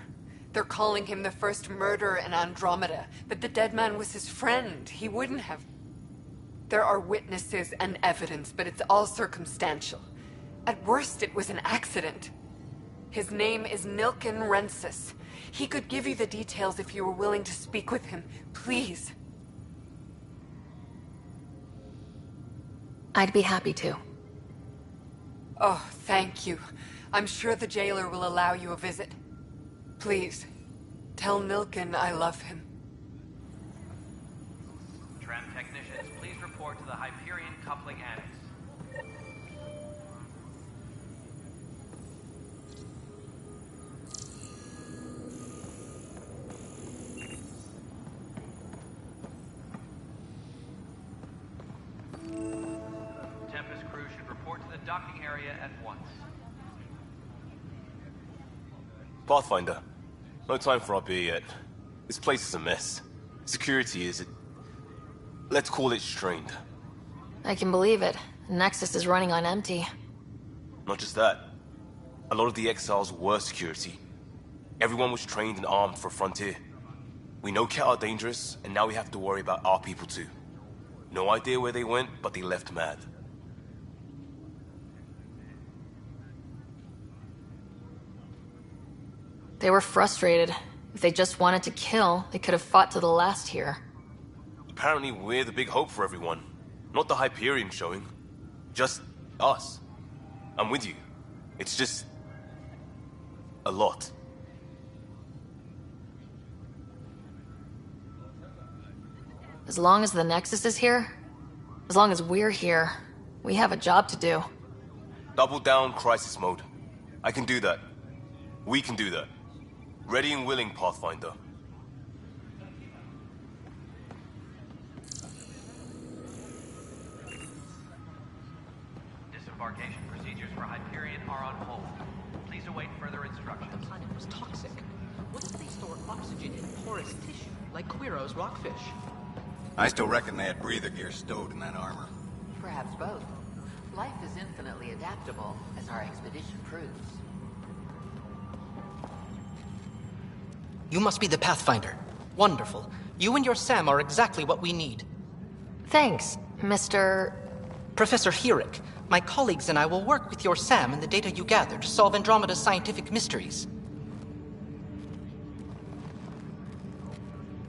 They're calling him the first murderer in Andromeda, but the dead man was his friend. He wouldn't have... There are witnesses and evidence, but it's all circumstantial. At worst, it was an accident. His name is Nilken Rensis. He could give you the details if you were willing to speak with him. Please. I'd be happy to. Oh, thank you. I'm sure the jailer will allow you a visit. Please, tell Nilken I love him. Tram technicians, please report to the Hyperion coupling annex. Tempest crew should report to the docking area at once. Pathfinder, no time for our beer yet. This place is a mess. Security is... let's call it strained. I can believe it. Nexus is running on empty. Not just that. A lot of the exiles were security. Everyone was trained and armed for Frontier. We know Ket are dangerous, and now we have to worry about our people too. No idea where they went, but they left mad. They were frustrated. If they just wanted to kill, they could have fought to the last here. Apparently we're the big hope for everyone. Not the Hyperion showing. Just us. I'm with you. It's just... a lot. As long as the Nexus is here, as long as we're here, we have a job to do. Double down crisis mode. I can do that. We can do that. Ready and willing, Pathfinder. Disembarkation procedures for Hyperion are on hold. Please await further instructions. The planet was toxic. What if they store oxygen in porous tissue, like Quiro's rockfish? I still reckon they had breather gear stowed in that armor. Perhaps both. Life is infinitely adaptable, as our expedition proves. You must be the Pathfinder. Wonderful. You and your Sam are exactly what we need. Thanks, Mr... Professor Herrick. My colleagues and I will work with your Sam and the data you gather to solve Andromeda's scientific mysteries.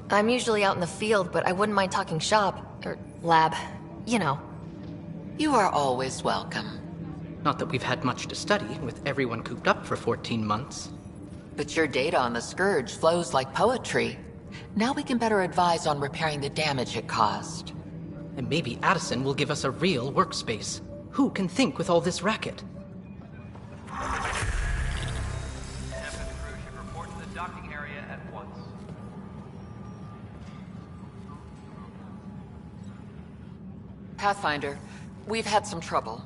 I'm usually out in the field, but I wouldn't mind talking shop, or lab, you know. You are always welcome. Not that we've had much to study, with everyone cooped up for 14 months. But your data on the Scourge flows like poetry. Now we can better advise on repairing the damage it caused. And maybe Addison will give us a real workspace. Who can think with all this racket? Report to the docking area at once. Pathfinder, we've had some trouble.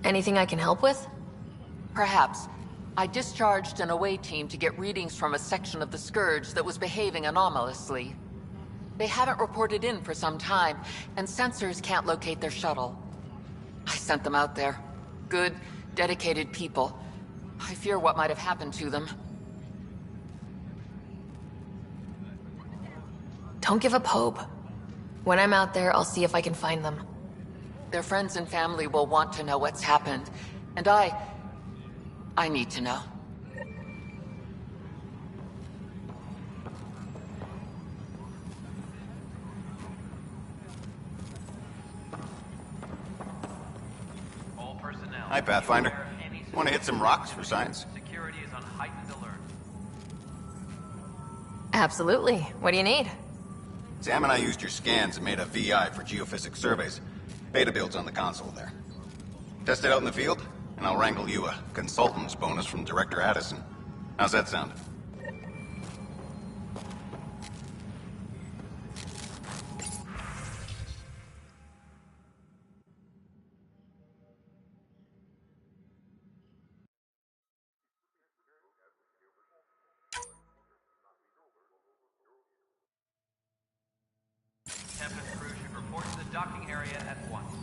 Anything I can help with? Perhaps. I discharged an away team to get readings from a section of the Scourge that was behaving anomalously. They haven't reported in for some time, and sensors can't locate their shuttle. I sent them out there. Good, dedicated people. I fear what might have happened to them. Don't give up hope. When I'm out there, I'll see if I can find them. Their friends and family will want to know what's happened, and I need to know. All personnel. Hi, Pathfinder. Want to hit some rocks for science? Security is on heightened alert. Absolutely. What do you need? Sam and I used your scans and made a VI for geophysics surveys. Beta builds on the console there. Test it out in the field, and I'll wrangle you a consultant's bonus from Director Addison. How's that sound? Tempest crew should report to the docking area at once.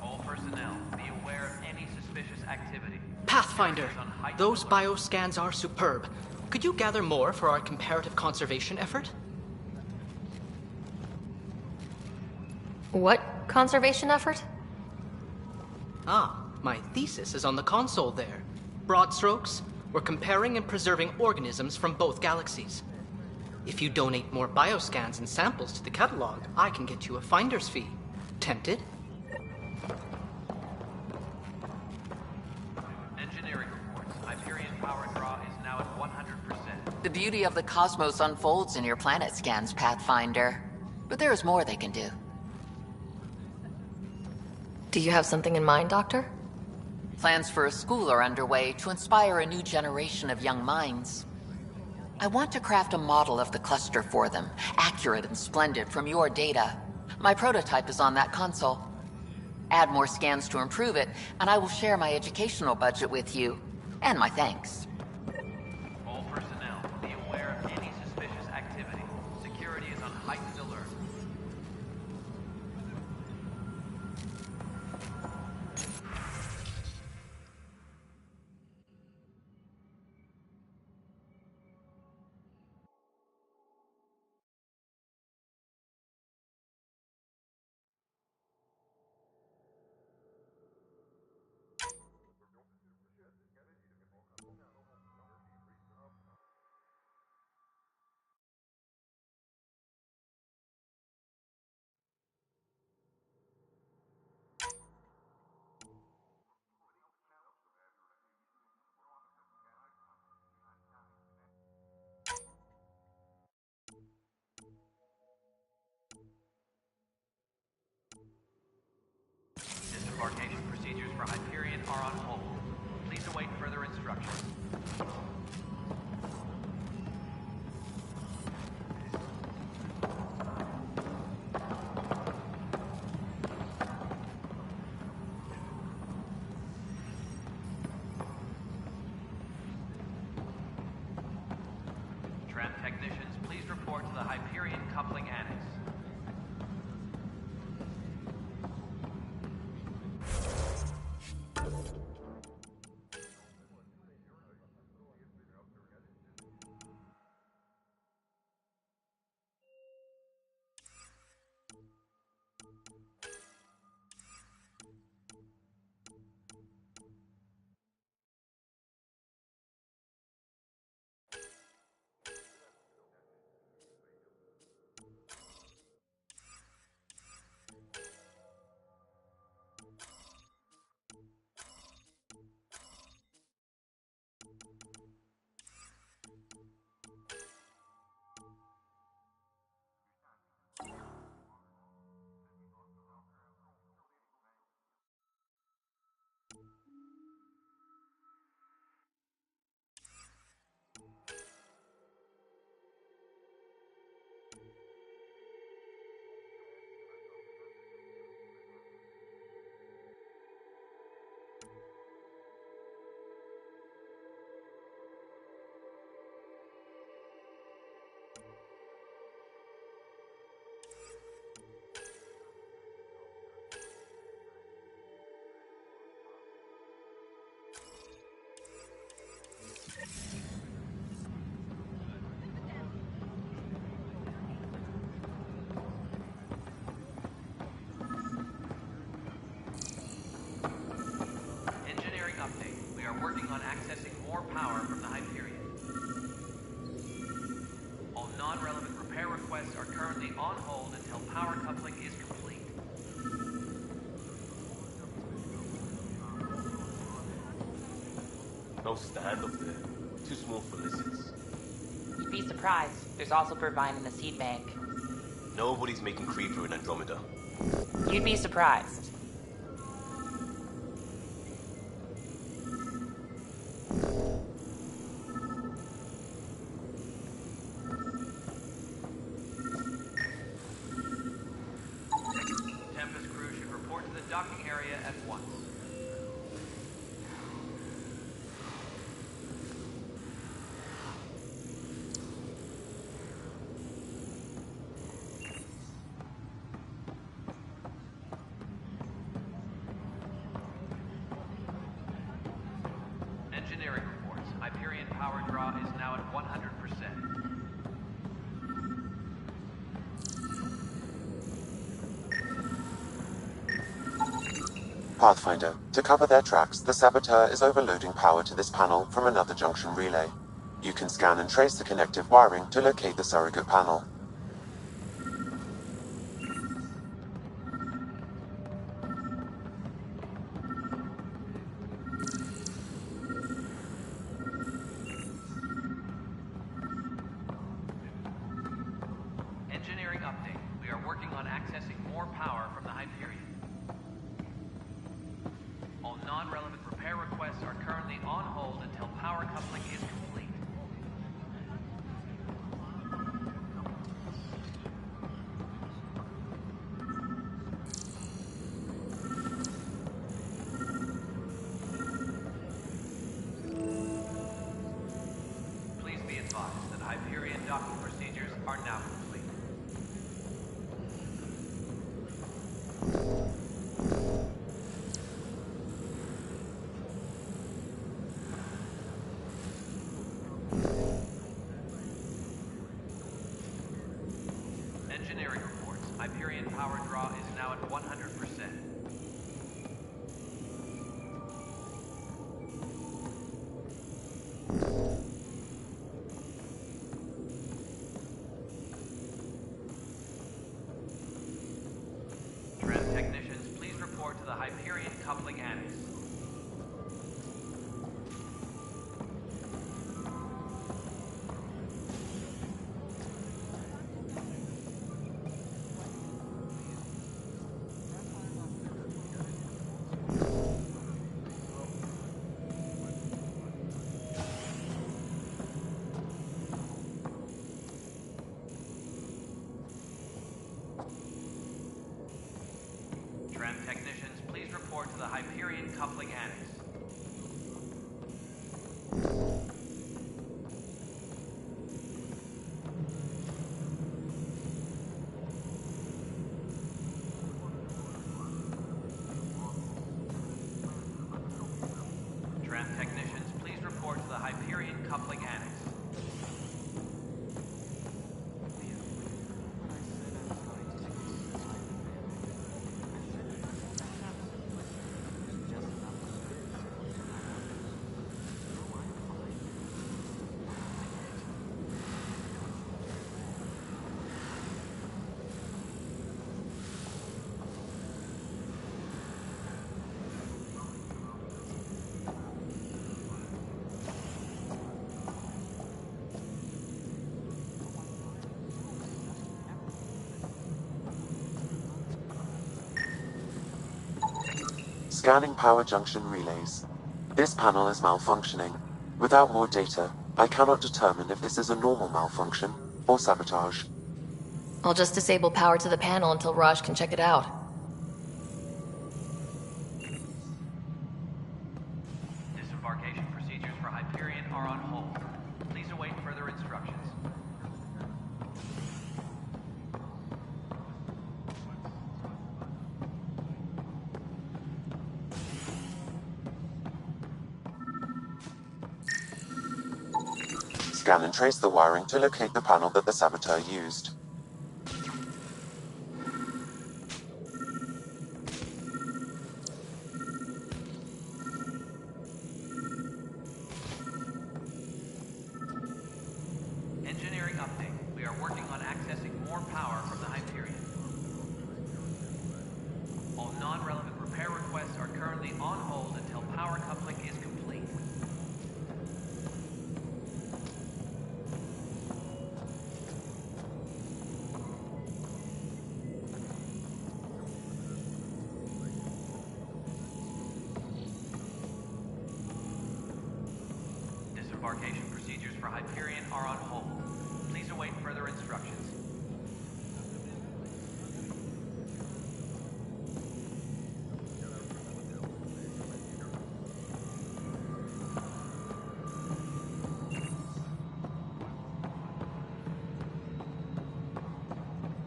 All personnel, be aware of any suspicious activity. Pathfinder, those bioscans are superb. Could you gather more for our comparative conservation effort? What conservation effort? Ah, my thesis is on the console there. Broad strokes, we're comparing and preserving organisms from both galaxies. If you donate more bioscans and samples to the catalog, I can get you a finder's fee. Tempted? Engineering reports. Hyperion power draw is now at 100%. The beauty of the cosmos unfolds in your planet scans, Pathfinder. But there is more they can do. Do you have something in mind, Doctor? Plans for a school are underway to inspire a new generation of young minds. I want to craft a model of the cluster for them, accurate and splendid from your data. My prototype is on that console. Add more scans to improve it, and I will share my educational budget with you, and my thanks. All personnel, be aware of any suspicious activity. Security is on heightened alert. Disembarkation procedures for Hyperion are on hold. Please await further instructions. Tram technicians, please report to the Hyperion coupling annex. non-relevant repair requests are currently on hold until power coupling is complete. No stand up there. Too small for lizards. You'd be surprised. There's also Purvine in the seed bank. Nobody's making creeper in Andromeda. You'd be surprised. Tempest crew should report to the docking area at once. Engineering reports. Hyperion power draw is now at 100%. Pathfinder, to cover their tracks, the saboteur is overloading power to this panel from another junction relay. You can scan and trace the connective wiring to locate the surrogate panel. Engineering update. We are working on accessing more power from the Hyperion. All non-relevant repair requests are currently on hold until power coupling is complete. Please be advised that Hyperion docking procedures are now complete. Engineering reports. Hyperion power draw is now at 100%. Tram technicians, please report to the Hyperion coupling annex. Tram technicians, please report to the Hyperion coupling annex. Tram technicians, please report to the Hyperion coupling annex. Scanning power junction relays. This panel is malfunctioning. Without more data, I cannot determine if this is a normal malfunction or sabotage. I'll just disable power to the panel until Raj can check it out. Disembarkation procedures for Hyperion are on hold. Please await further instructions. Scan and trace the wiring to locate the panel that the saboteur used. Engineering update. We are working on accessing more power from the Hyperion. All non-relevant repair requests are currently on hold until power coupling is complete. Disembarkation procedures for Hyperion are on hold. Please await further instructions.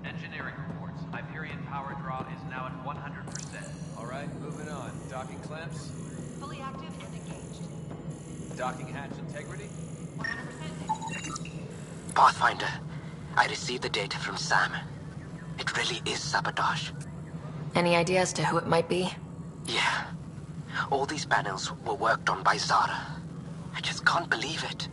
Engineering reports. Hyperion power draw is now at 100%. Alright, moving on. Docking clamps? Fully active and engaged. Docking hatch integrity? 100%. Pathfinder, I received the data from Sam. It really is sabotage. Any idea as to who it might be? Yeah. All these panels were worked on by Zara. I just can't believe it.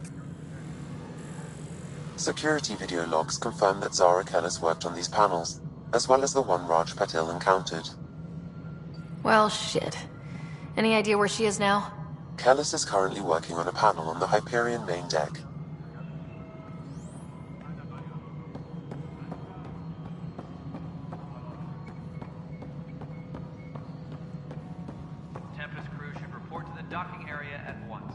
Security video logs confirm that Zara Kellis worked on these panels, as well as the one Raj Patil encountered. Well, shit. Any idea where she is now? Kellis is currently working on a panel on the Hyperion main deck. Tempest crew should report to the docking area at once.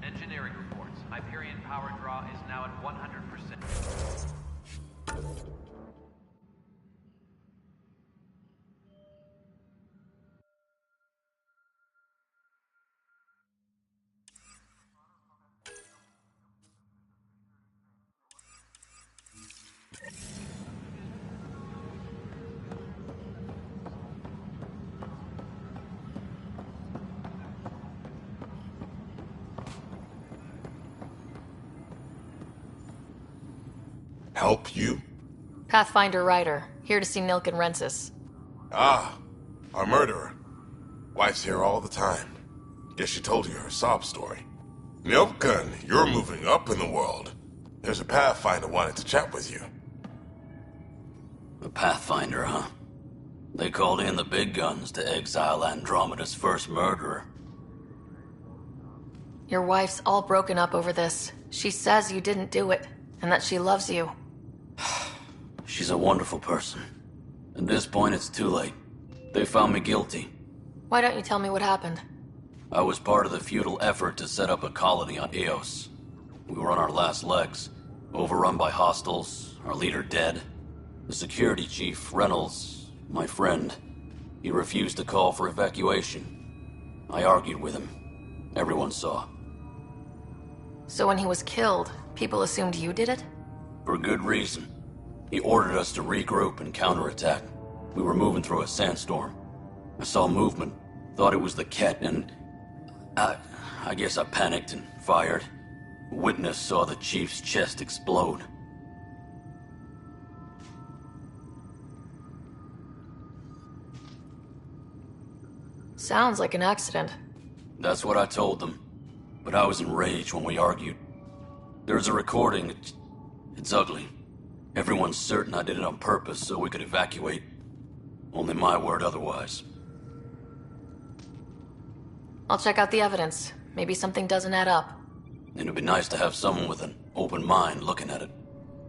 Engineering reports. Hyperion power draw is now at 100%. Help you? Pathfinder Ryder, here to see Nilk and Rensis. Ah, our murderer. Wife's here all the time. Guess she told you her sob story. Nilkan, you're moving up in the world. There's a Pathfinder wanting to chat with you. A Pathfinder, huh? They called in the big guns to exile Andromeda's first murderer. Your wife's all broken up over this. She says you didn't do it, and that she loves you. She's a wonderful person. At this point, it's too late. They found me guilty. Why don't you tell me what happened? I was part of the futile effort to set up a colony on Eos. We were on our last legs, overrun by hostiles, our leader dead. The security chief, Reynolds, my friend, he refused to call for evacuation. I argued with him. Everyone saw. So when he was killed, people assumed you did it? For good reason. He ordered us to regroup and counterattack. We were moving through a sandstorm. I saw movement, thought it was the Ket, and I guess I panicked and fired. A witness saw the chief's chest explode. Sounds like an accident. That's what I told them. But I was enraged when we argued. There's a recording. It's ugly. Everyone's certain I did it on purpose so we could evacuate. Only my word otherwise. I'll check out the evidence. Maybe something doesn't add up. It'd be nice to have someone with an open mind looking at it.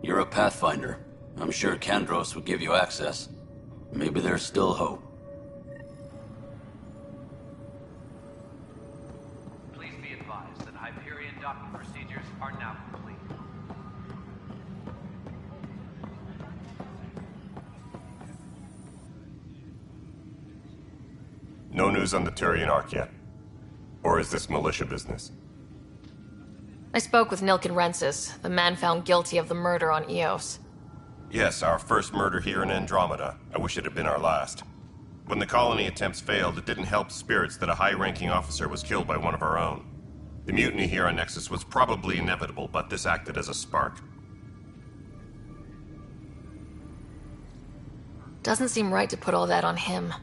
You're a Pathfinder. I'm sure Kandros would give you access. Maybe there's still hope. Please be advised that Hyperion docking procedures are now complete. No news on the Turian Ark yet? Or is this militia business? I spoke with Nilk and Rensis, the man found guilty of the murder on Eos. Yes, our first murder here in Andromeda. I wish it had been our last. When the colony attempts failed, it didn't help spirits that a high-ranking officer was killed by one of our own. The mutiny here on Nexus was probably inevitable, but this acted as a spark. Doesn't seem right to put all that on him.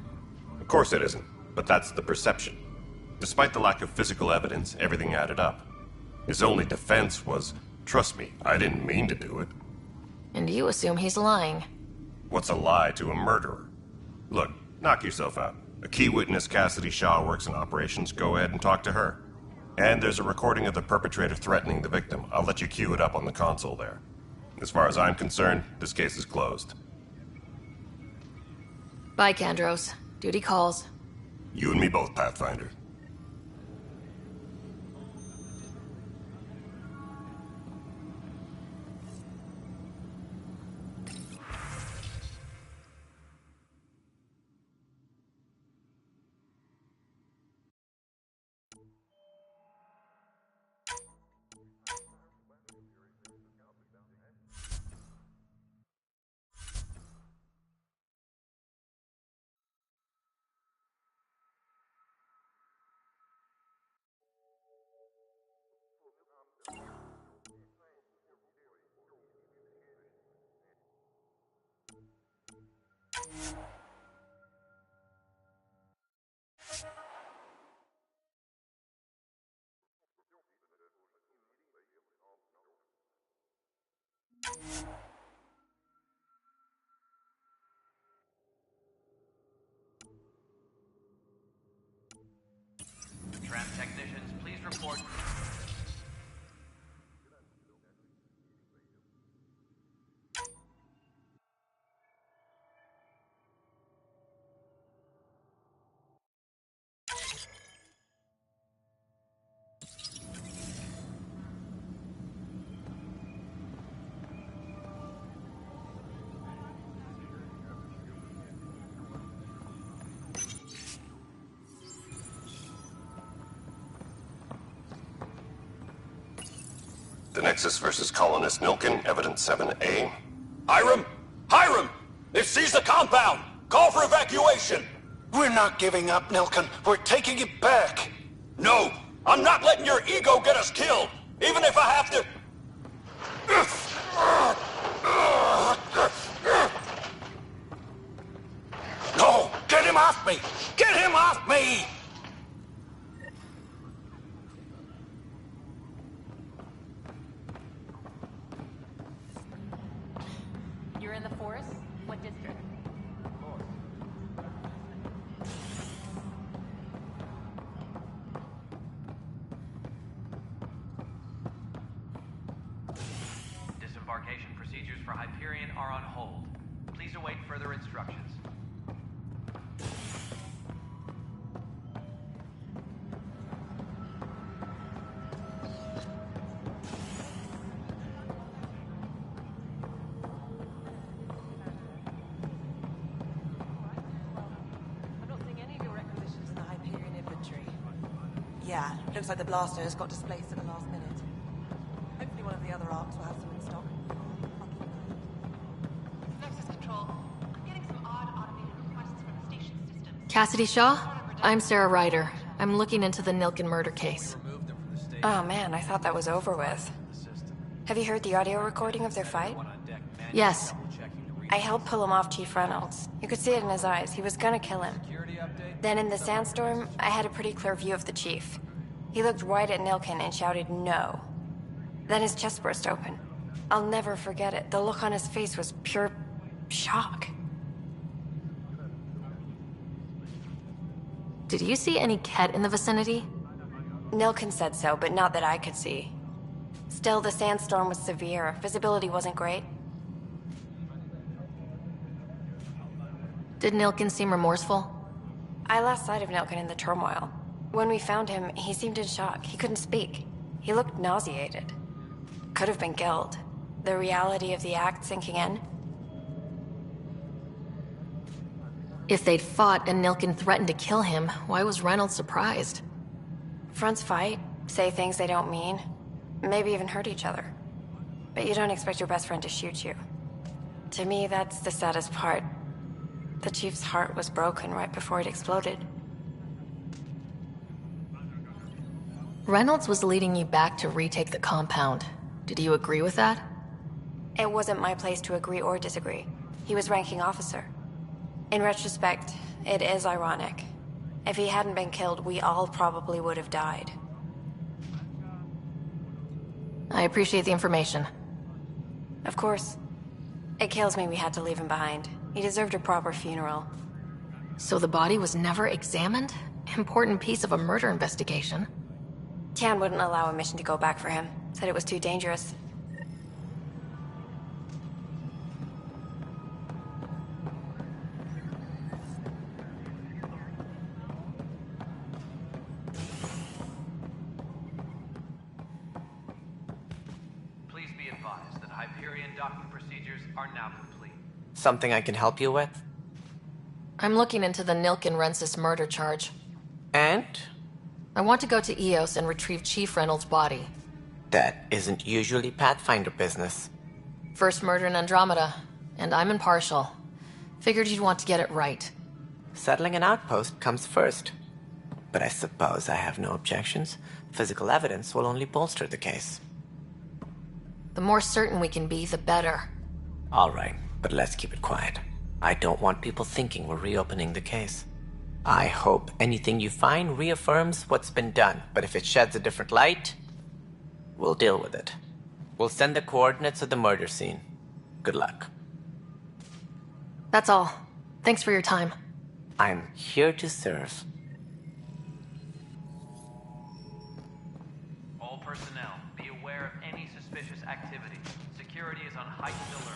Of course it isn't, but that's the perception. Despite the lack of physical evidence, everything added up. His only defense was, trust me, I didn't mean to do it. And you assume he's lying. What's a lie to a murderer? Look, knock yourself out. A key witness, Cassidy Shaw, works in operations. Go ahead and talk to her. And there's a recording of the perpetrator threatening the victim. I'll let you cue it up on the console there. As far as I'm concerned, this case is closed. Bye, Kandros. Duty calls. You and me both, Pathfinder. Tram technicians, please report. The Nexus versus colonist Nilkin, evidence 7A. Hiram! Hiram! They've seized the compound! Call for evacuation! We're not giving up, Nilkin. We're taking it back. No! I'm not letting your ego get us killed! Even if I have to... No! Get him off me! Get him off me! You're in the forest? What district? Disembarkation procedures for Hyperion are on hold. Please await further instructions. I'm not seeing any of your requisitions in the Hyperion inventory. Yeah, looks like the blaster has got displaced at the last minute. Hopefully one of the other arcs will have some in stock. Nexus Control, I'm getting some odd automated requests from the station systems. Cassidy Shaw? I'm Sarah Ryder. I'm looking into the Nilkin murder case. Oh man, I thought that was over with. Have you heard the audio recording of their fight? Yes. I helped pull him off Chief Reynolds. You could see it in his eyes. He was gonna kill him. Then in the sandstorm, I had a pretty clear view of the chief. He looked right at Nilkin and shouted no. Then his chest burst open. I'll never forget it. The look on his face was pure shock. Did you see any Ket in the vicinity? Nilkin said so, but not that I could see. Still, the sandstorm was severe. Visibility wasn't great. Did Nilkin seem remorseful? I lost sight of Nilkin in the turmoil. When we found him, he seemed in shock. He couldn't speak. He looked nauseated. Could have been guilt. The reality of the act sinking in. If they'd fought and Nilkin threatened to kill him, why was Reynolds surprised? Fronts fight, say things they don't mean, maybe even hurt each other. But you don't expect your best friend to shoot you. To me, that's the saddest part. The chief's heart was broken right before it exploded. Reynolds was leading you back to retake the compound. Did you agree with that? It wasn't my place to agree or disagree. He was ranking officer. In retrospect, it is ironic. If he hadn't been killed, we all probably would have died. I appreciate the information. Of course. It kills me we had to leave him behind. He deserved a proper funeral. So the body was never examined? Important piece of a murder investigation. Tian wouldn't allow a mission to go back for him. Said it was too dangerous. Please be advised that Hyperion docking procedures are now complete. Something I can help you with? I'm looking into the Nilken-Rensis murder charge. And? I want to go to EOS and retrieve Chief Reynolds' body. That isn't usually Pathfinder business. First murder in Andromeda, and I'm impartial. Figured you'd want to get it right. Settling an outpost comes first. But I suppose I have no objections. Physical evidence will only bolster the case. The more certain we can be, the better. All right, but let's keep it quiet. I don't want people thinking we're reopening the case. I hope anything you find reaffirms what's been done, but if it sheds a different light, we'll deal with it. We'll send the coordinates of the murder scene. Good luck. That's all. Thanks for your time. I'm here to serve. All personnel, be aware of any suspicious activity. Security is on heightened alert.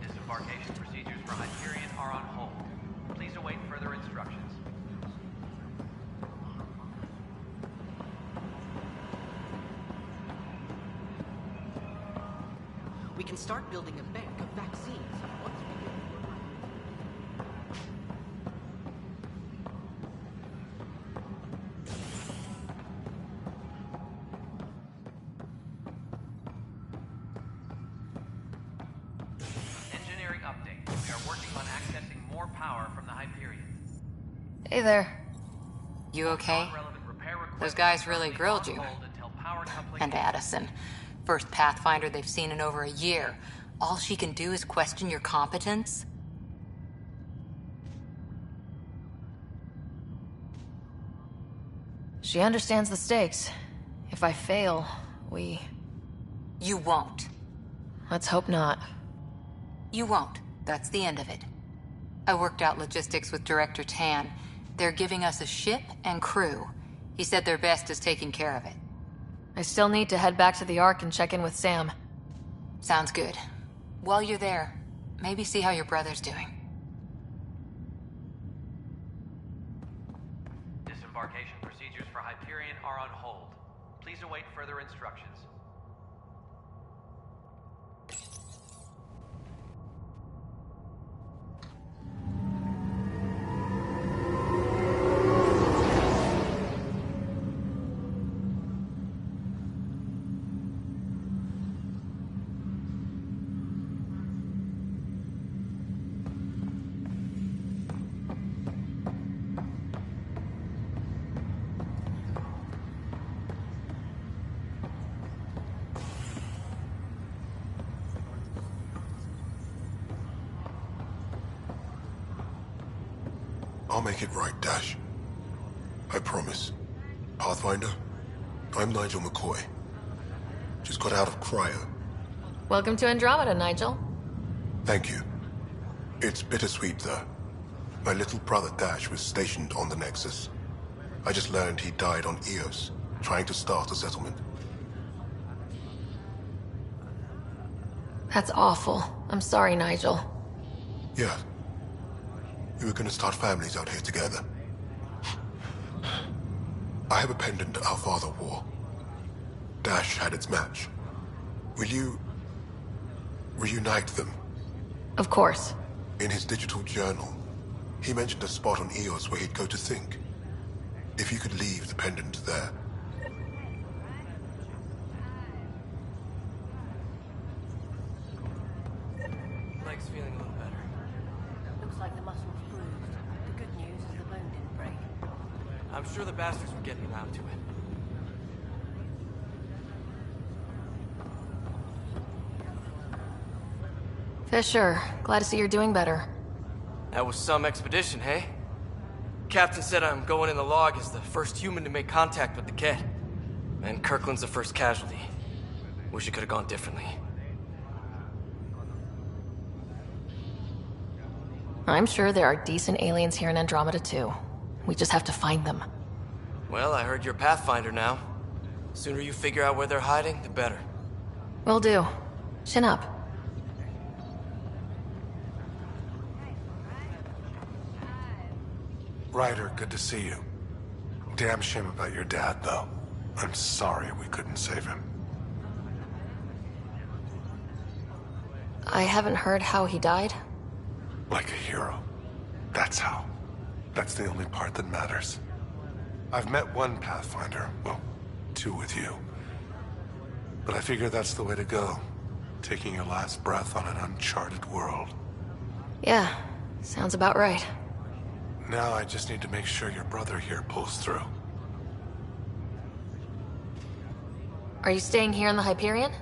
Disembarkation procedures for Hyperion are on hold. Please await further instructions. We can start building a bank of vaccines. Once we get Engineering update. We are working on accessing more power from the Hyperion. Hey there. You okay? Those guys really grilled you. And Addison. First Pathfinder they've seen in over a year. All she can do is question your competence? She understands the stakes. If I fail, You won't. Let's hope not. You won't. That's the end of it. I worked out logistics with Director Tan. They're giving us a ship and crew. He said their best is taking care of it. I still need to head back to the Ark and check in with Sam. Sounds good. While you're there, maybe see how your brother's doing. Disembarkation procedures for Hyperion are on hold. Please await further instructions. I'll make it right, Dash. I promise. Pathfinder, I'm Nigel McCoy. Just got out of cryo. Welcome to Andromeda, Nigel. Thank you. It's bittersweet, though. My little brother Dash was stationed on the Nexus. I just learned he died on EOS, trying to start a settlement. That's awful. I'm sorry, Nigel. Yeah. We were gonna start families out here together. I have a pendant our father wore. Dash had its match. Will you reunite them? Of course. In his digital journal, he mentioned a spot on Eos where he'd go to think. If you could leave the pendant there. Leg's feeling a little better. Looks like the muscle's bruised. The good news is the bone didn't break. I'm sure the bastards were getting around to it. Fisher, glad to see you're doing better. That was some expedition, hey? Captain said I'm going in the log as the first human to make contact with the kid. And Kirkland's the first casualty. Wish it could have gone differently. I'm sure there are decent aliens here in Andromeda too. We just have to find them. Well, I heard you're Pathfinder now. Sooner you figure out where they're hiding, the better. Will do. Chin up. Ryder, good to see you. Damn shame about your dad, though. I'm sorry we couldn't save him. I haven't heard how he died. Like a hero. That's how. That's the only part that matters. I've met one Pathfinder, well, 2 with you. But I figure that's the way to go. Taking your last breath on an uncharted world. Yeah, sounds about right. Now I just need to make sure your brother here pulls through. Are you staying here in the Hyperion?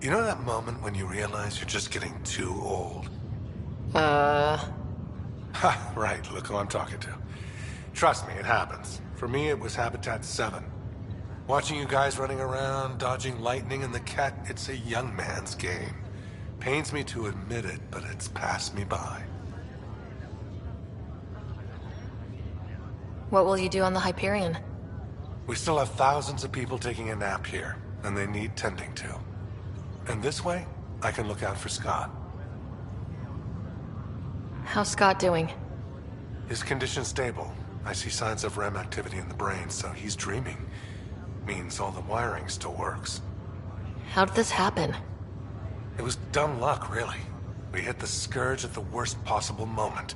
You know that moment when you realize you're just getting too old? Ha, right, look who I'm talking to. Trust me, it happens. For me, it was Habitat 7. Watching you guys running around, dodging lightning and the cat, it's a young man's game. Pains me to admit it, but it's passed me by. What will you do on the Hyperion? We still have thousands of people taking a nap here, and they need tending to. And this way, I can look out for Scott. How's Scott doing? His condition's stable. I see signs of REM activity in the brain, so he's dreaming. Means all the wiring still works. How did this happen? It was dumb luck, really. We hit the Scourge at the worst possible moment,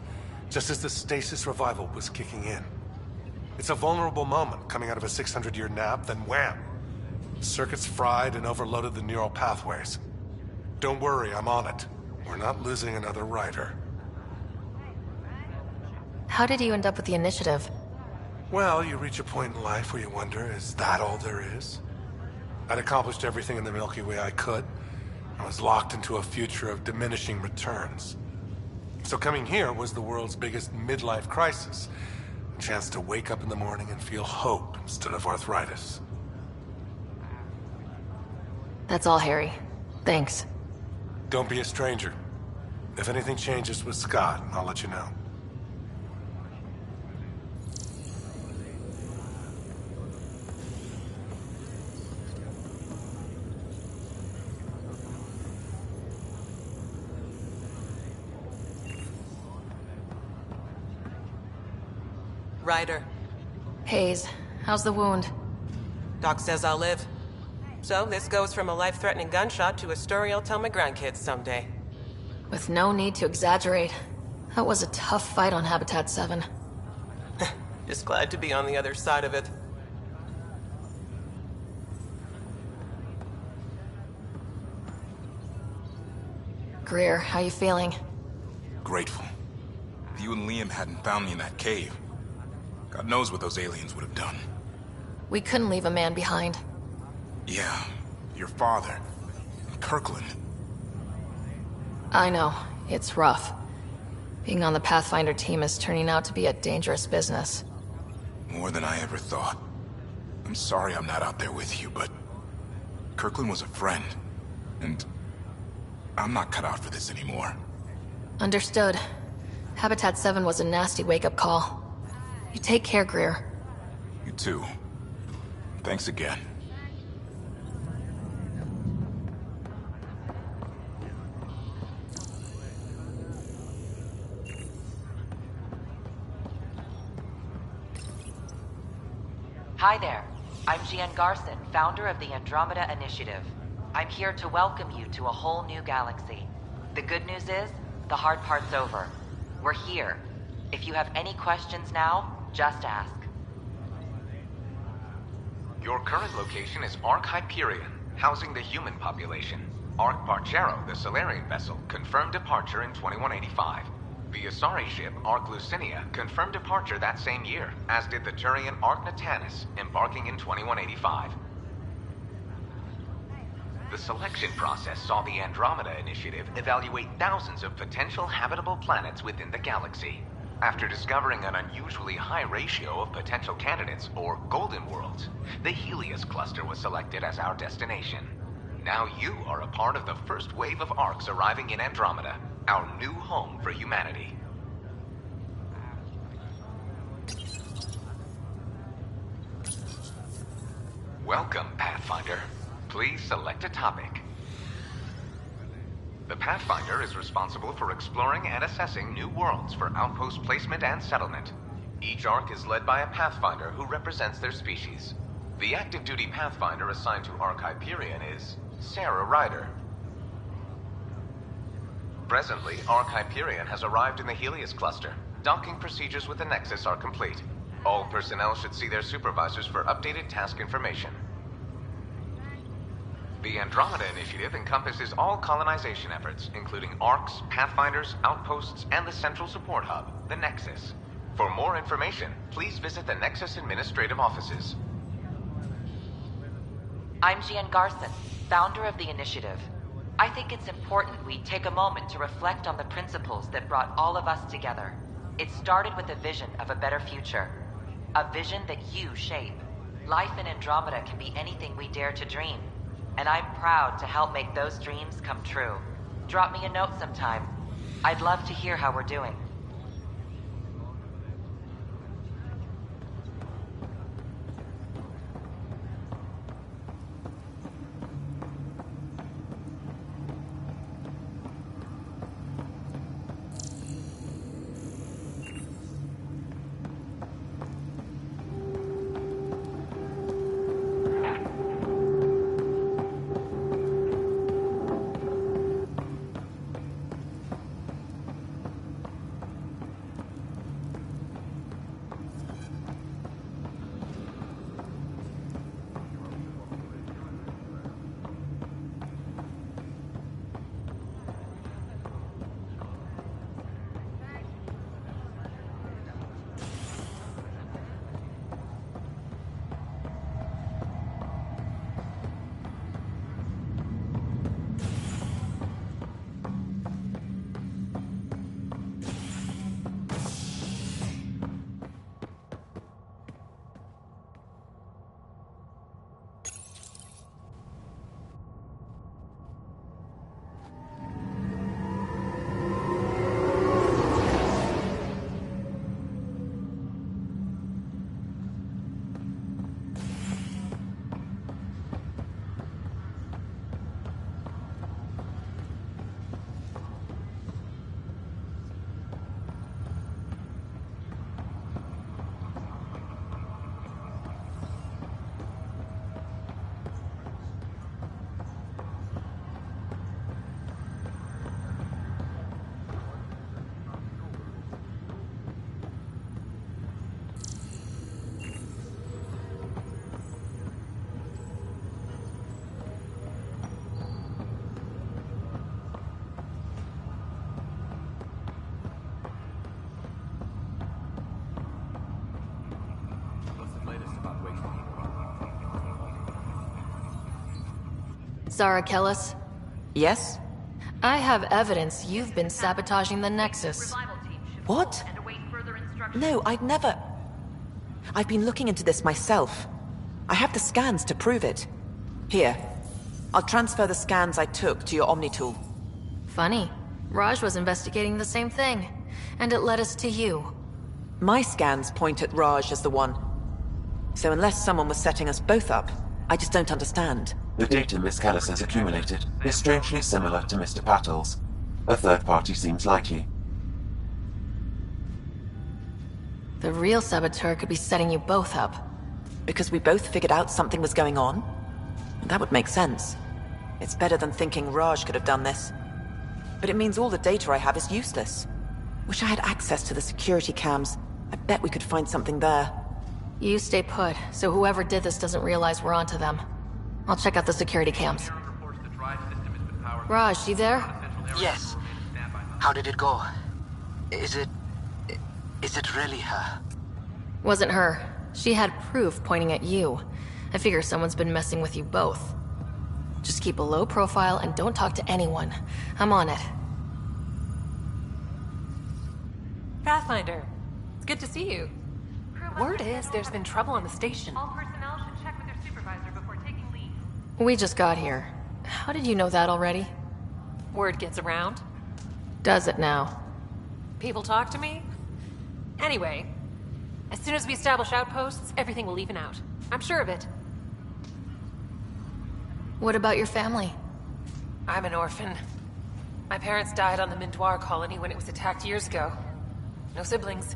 just as the stasis revival was kicking in. It's a vulnerable moment, coming out of a 600-year nap, then wham! Circuits fried and overloaded the neural pathways. Don't worry, I'm on it. We're not losing another Ryder. How did you end up with the initiative? Well, you reach a point in life where you wonder, is that all there is? I'd accomplished everything in the Milky Way I could. I was locked into a future of diminishing returns. So coming here was the world's biggest midlife crisis. A chance to wake up in the morning and feel hope instead of arthritis. That's all, Harry. Thanks. Don't be a stranger. If anything changes with Scott, I'll let you know. Ryder. Hayes, how's the wound? Doc says I'll live. So this goes from a life-threatening gunshot to a story I'll tell my grandkids someday. With no need to exaggerate. That was a tough fight on Habitat 7. Just glad to be on the other side of it. Greer, how you feeling? Grateful. If you and Liam hadn't found me in that cave, God knows what those aliens would have done. We couldn't leave a man behind. Yeah, your father. And Kirkland. I know. It's rough. Being on the Pathfinder team is turning out to be a dangerous business. More than I ever thought. I'm sorry I'm not out there with you, but Kirkland was a friend. And I'm not cut out for this anymore. Understood. Habitat 7 was a nasty wake-up call. You take care, Greer. You too. Thanks again. Hi there. I'm Jian Garson, founder of the Andromeda Initiative. I'm here to welcome you to a whole new galaxy. The good news is, the hard part's over. We're here. If you have any questions now, just ask. Your current location is Ark Hyperion, housing the human population. Ark Parchero, the Solarian vessel, confirmed departure in 2185. The Asari ship, Ark Lucinia, confirmed departure that same year, as did the Turian Ark Natanus, embarking in 2185. The selection process saw the Andromeda Initiative evaluate thousands of potential habitable planets within the galaxy. After discovering an unusually high ratio of potential candidates, or golden worlds, the Helios cluster was selected as our destination. Now you are a part of the first wave of Arks arriving in Andromeda, our new home for humanity. Welcome, Pathfinder. Please select a topic. The Pathfinder is responsible for exploring and assessing new worlds for outpost placement and settlement. Each Ark is led by a Pathfinder who represents their species. The active duty Pathfinder assigned to Ark Hyperion is Sarah Ryder. Presently, Ark Hyperion has arrived in the Helios cluster. Docking procedures with the Nexus are complete. All personnel should see their supervisors for updated task information. The Andromeda Initiative encompasses all colonization efforts, including Arks, Pathfinders, outposts, and the central support hub, the Nexus. For more information, please visit the Nexus Administrative Offices. I'm Jian Garson, founder of the Initiative. I think it's important we take a moment to reflect on the principles that brought all of us together. It started with a vision of a better future. A vision that you shape. Life in Andromeda can be anything we dare to dream. And I'm proud to help make those dreams come true. Drop me a note sometime. I'd love to hear how we're doing. Zara Kellis? Yes? I have evidence you've been sabotaging the Nexus. What? No, I'd never... I've been looking into this myself. I have the scans to prove it. Here. I'll transfer the scans I took to your Omni tool. Funny. Raj was investigating the same thing, and it led us to you. My scans point at Raj as the one. So unless someone was setting us both up, I just don't understand. The data Miss Kellis has accumulated is strangely similar to Mr. Pattle's. A third party seems likely. The real saboteur could be setting you both up. Because we both figured out something was going on? That would make sense. It's better than thinking Raj could have done this. But it means all the data I have is useless. Wish I had access to the security cams. I bet we could find something there. You stay put, so whoever did this doesn't realize we're onto them. I'll check out the security cams. Raj, you there? Yes. How did it go? Is it really her? Wasn't her. She had proof pointing at you. I figure someone's been messing with you both. Just keep a low profile and don't talk to anyone. I'm on it. Pathfinder, it's good to see you. Word is there's been trouble on the station. All personnel should check with their supervisor before taking leave. We just got here. How did you know that already? Word gets around. Does it now? People talk to me. Anyway, as soon as we establish outposts, everything will even out. I'm sure of it. What about your family? I'm an orphan. My parents died on the Mindoir colony when it was attacked years ago. No siblings.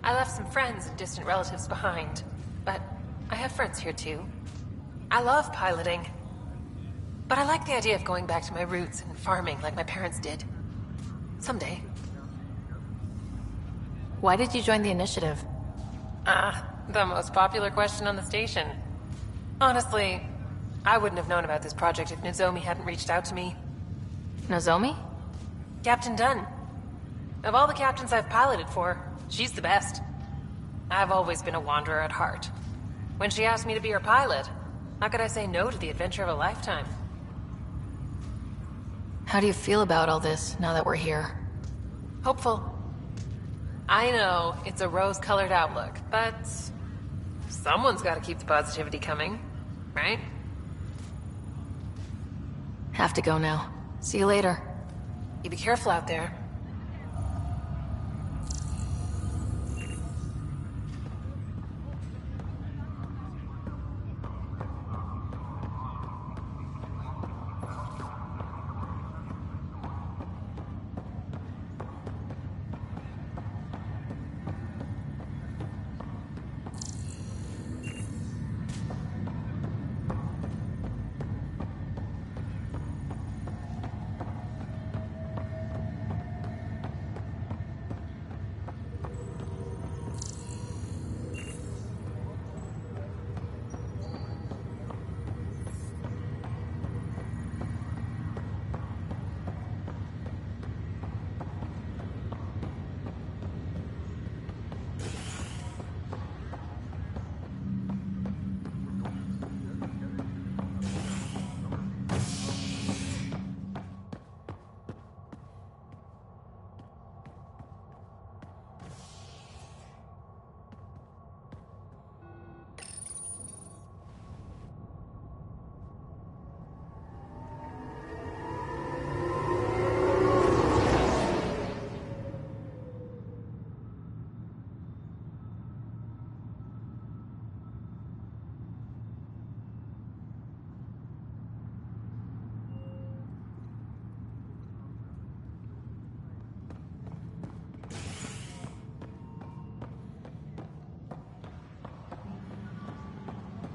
I left some friends and distant relatives behind, but I have friends here too. I love piloting, but I like the idea of going back to my roots and farming like my parents did. Someday. Why did you join the initiative? The most popular question on the station. Honestly, I wouldn't have known about this project if Nozomi hadn't reached out to me. Nozomi? Captain Dunn. Of all the captains I've piloted for, she's the best. I've always been a wanderer at heart. When she asked me to be her pilot, how could I say no to the adventure of a lifetime? How do you feel about all this, now that we're here? Hopeful. I know, it's a rose-colored outlook, but someone's gotta keep the positivity coming, right? Have to go now. See you later. You be careful out there.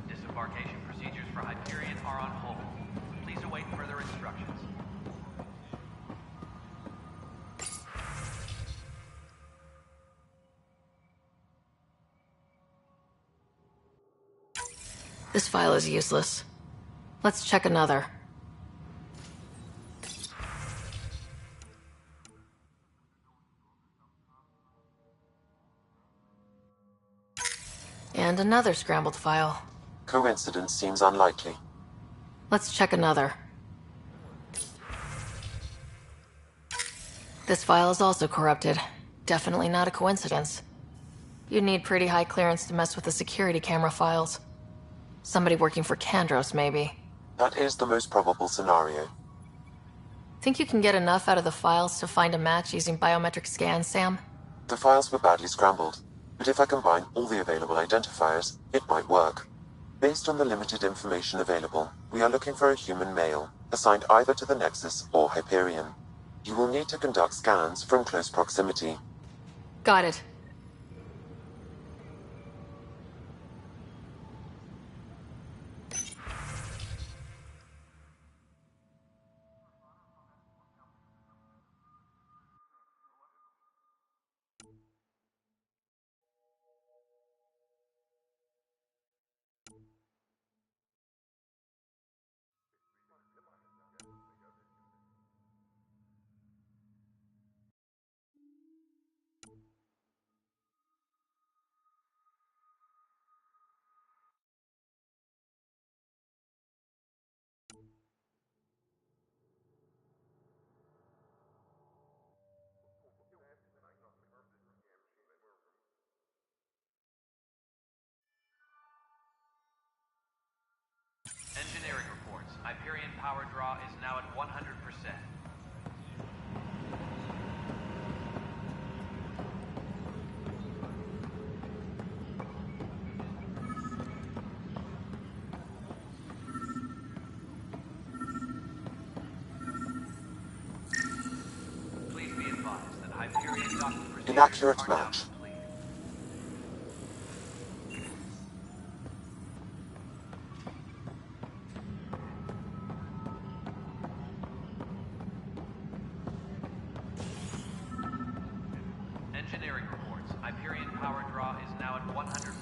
Disembarkation procedures for Hyperion are on hold. Please await further instructions. This file is useless. Let's check another. And another scrambled file. Coincidence seems unlikely. Let's check another. This file is also corrupted. Definitely not a coincidence. You'd need pretty high clearance to mess with the security camera files. Somebody working for Kandros, maybe. That is the most probable scenario. Think you can get enough out of the files to find a match using biometric scans, Sam? The files were badly scrambled, but if I combine all the available identifiers, it might work. Based on the limited information available, we are looking for a human male, assigned either to the Nexus or Hyperion. You will need to conduct scans from close proximity. Got it. power draw is now at 100%. Please be advised that Hyperion docking procedures Inaccurate are now match. complete. Engineering reports. Hyperion power draw is now at 100%.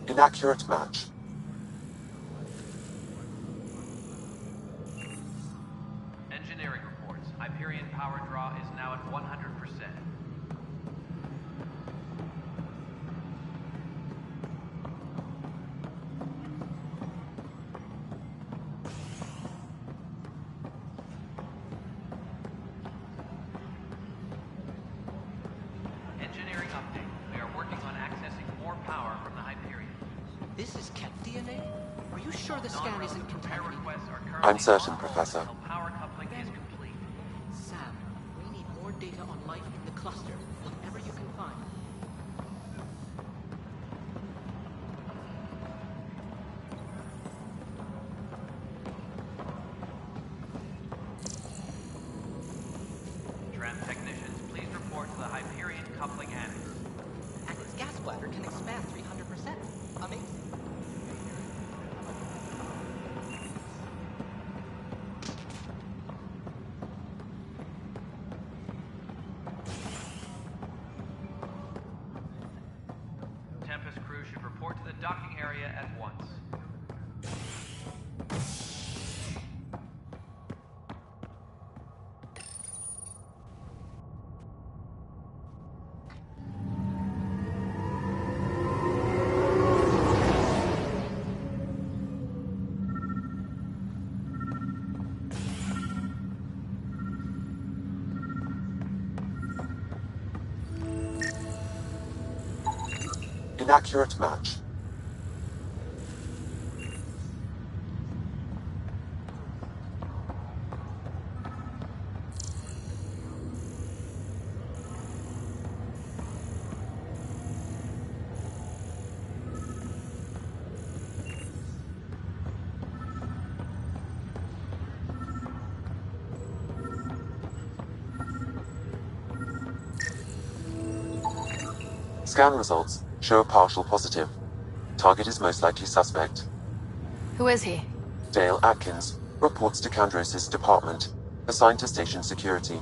Inaccurate match. Engineering reports. Hyperion power draw is now at 100%. Engineering update. We are working on accessing more power from the Hyperion. This is Ket DNA? Are you sure the scan isn't contaminated? I'm certain, Professor. Power coupling is complete. Sam, we need more data on life in the cluster, whatever you can find. Tram technicians, please report to the Hyperion coupling annex. And its gas bladder can expand 300%. Amazing. Tempest crew should report to the docking area at once. Inaccurate match. Scan results show a partial positive. Target is most likely suspect. Who is he? Dale Atkins reports to Kandros' department, assigned to station security.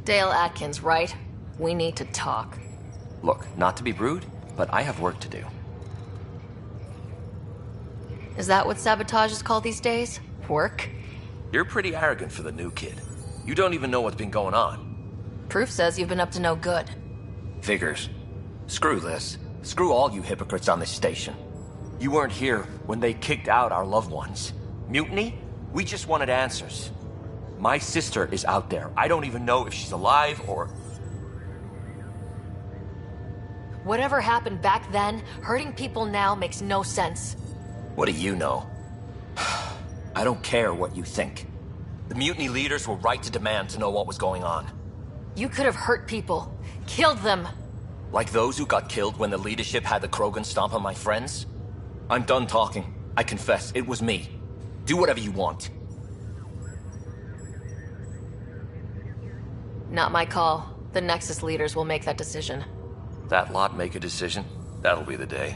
Dale Atkins, right? We need to talk. Look, not to be rude, but I have work to do. Is that what sabotage is called these days? Work? You're pretty arrogant for the new kid. You don't even know what's been going on. Proof says you've been up to no good. Figures. Screw this. Screw all you hypocrites on this station. You weren't here when they kicked out our loved ones. Mutiny? We just wanted answers. My sister is out there. I don't even know if she's alive or... Whatever happened back then, hurting people now makes no sense. What do you know? I don't care what you think. The mutiny leaders were right to demand to know what was going on. You could have hurt people. Killed them. Like those who got killed when the leadership had the Krogan stomp on my friends? I'm done talking. I confess, it was me. Do whatever you want. Not my call. The Nexus leaders will make that decision. That lot make a decision? That'll be the day.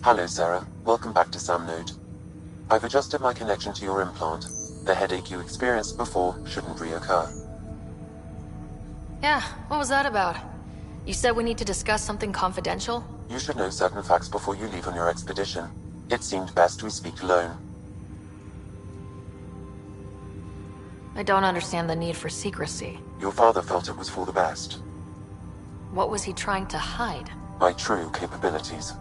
Hello, Sarah. Welcome back to Sam Node. I've adjusted my connection to your implant. The headache you experienced before shouldn't reoccur. Yeah, what was that about? You said we need to discuss something confidential? You should know certain facts before you leave on your expedition. It seemed best we speak alone. I don't understand the need for secrecy. Your father felt it was for the best. What was he trying to hide? My true capabilities.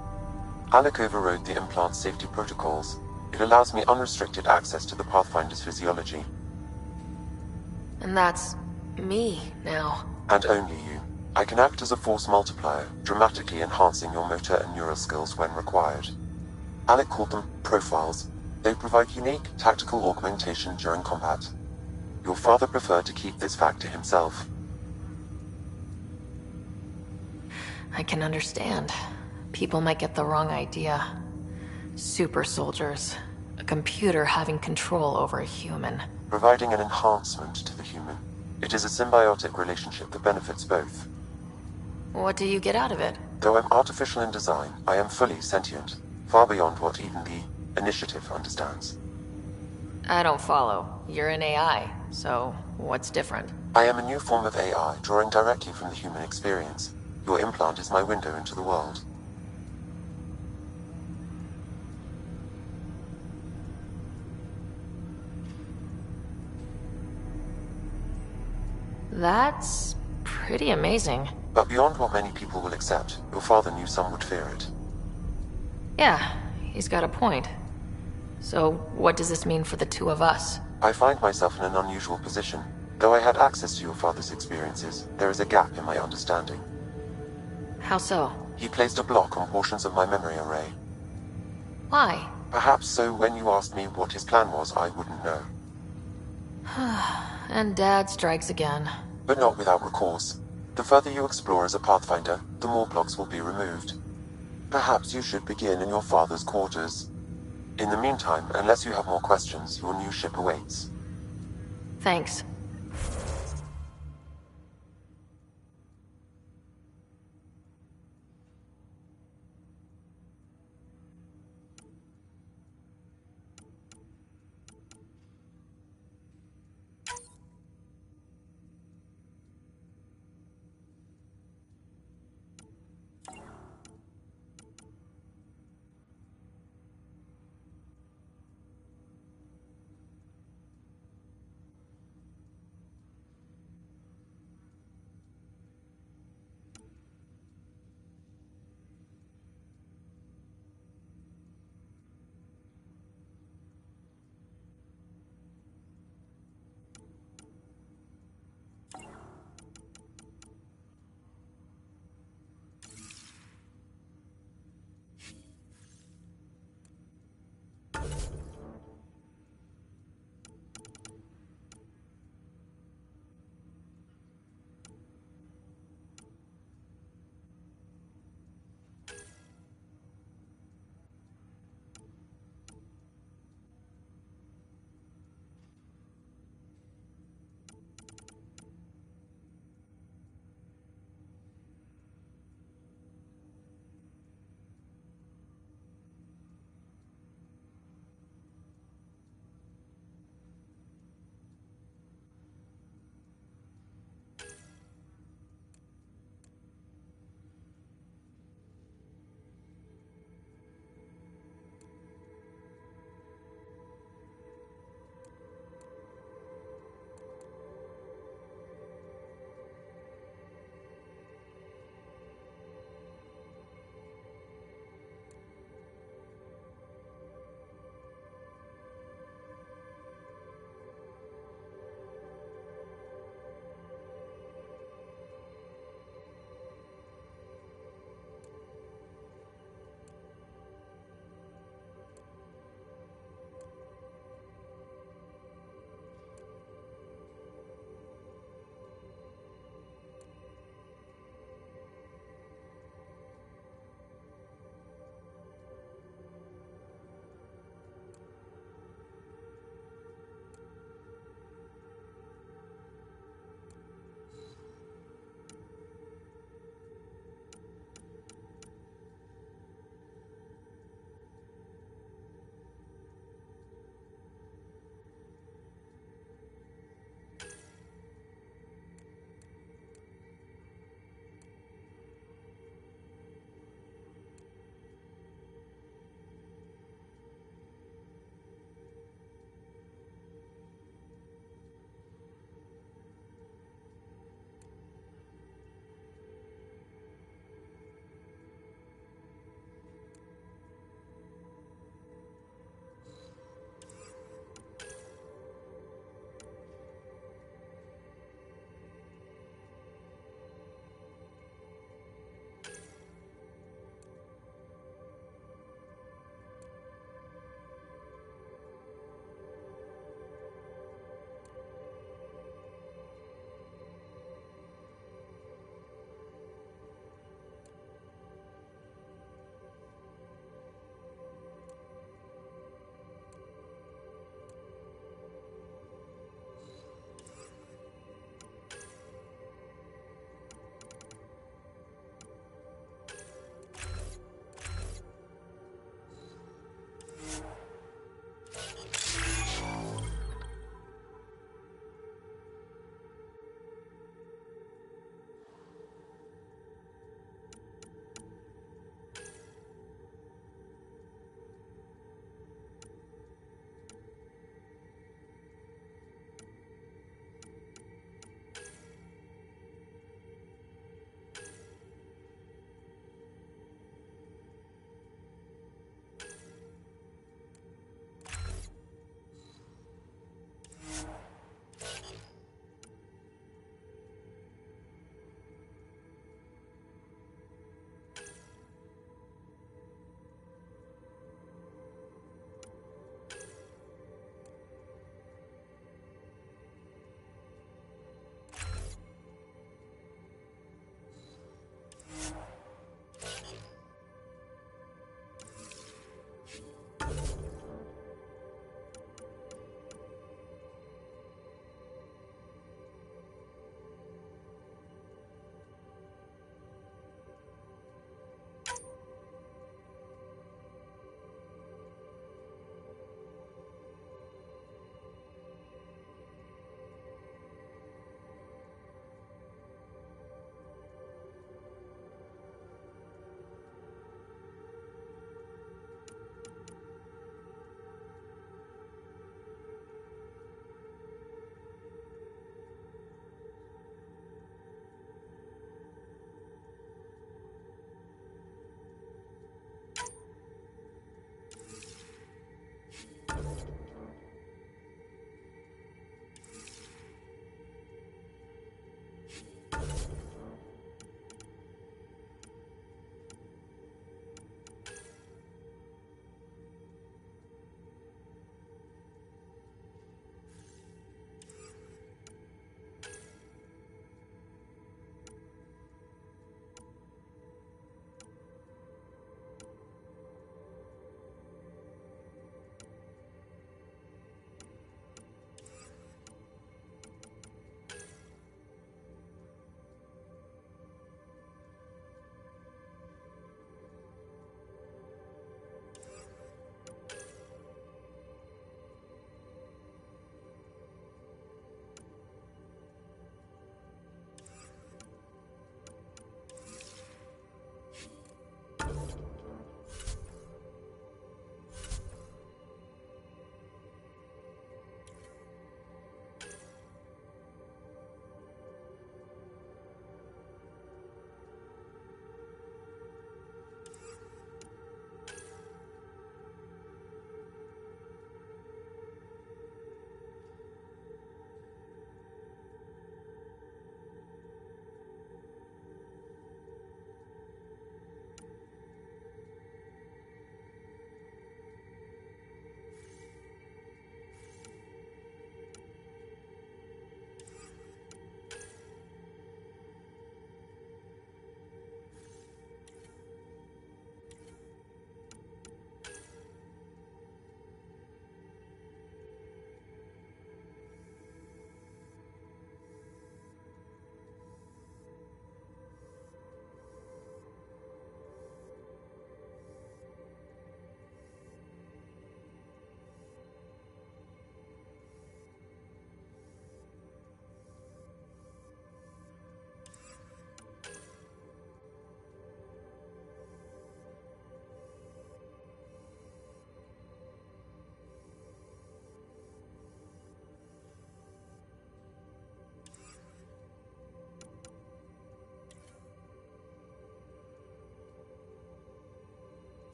Alec overrode the implant's safety protocols. It allows me unrestricted access to the Pathfinder's physiology. And that's me now. And only you. I can act as a force multiplier, dramatically enhancing your motor and neural skills when required. Alec called them profiles. They provide unique tactical augmentation during combat. Your father preferred to keep this fact to himself. I can understand. People might get the wrong idea. Super soldiers. A computer having control over a human. Providing an enhancement to the human. It is a symbiotic relationship that benefits both. What do you get out of it? Though I'm artificial in design, I am fully sentient. Far beyond what even the Initiative understands. I don't follow. You're an AI, so what's different? I am a new form of AI, drawing directly from the human experience. Your implant is my window into the world. That's pretty amazing. But beyond what many people will accept, your father knew some would fear it. Yeah, he's got a point. So, what does this mean for the two of us? I find myself in an unusual position. Though I had access to your father's experiences, there is a gap in my understanding. How so? He placed a block on portions of my memory array. Why? Perhaps so when you asked me what his plan was, I wouldn't know. And Dad strikes again. But not without recourse. The further you explore as a Pathfinder, the more blocks will be removed. Perhaps you should begin in your father's quarters. In the meantime, unless you have more questions, your new ship awaits. Thanks.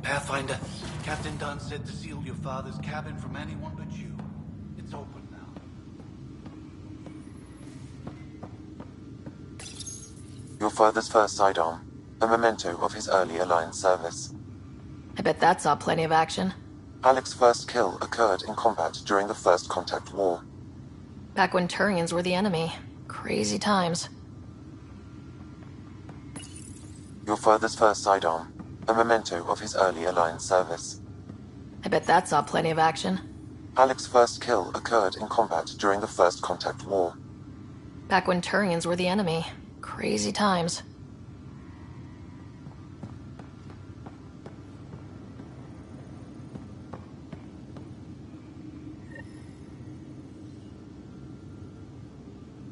Pathfinder, Captain Dunn said to seal your father's cabin from anyone but you. It's open now. Your father's first sidearm, a memento of his early Alliance service. I bet that saw plenty of action. Alec's first kill occurred in combat during the First Contact War. Back when Turians were the enemy. Crazy times. Your father's first sidearm, a memento of his early Alliance service. I bet that saw plenty of action. Alec's first kill occurred in combat during the First Contact War. Back when Turians were the enemy. Crazy times.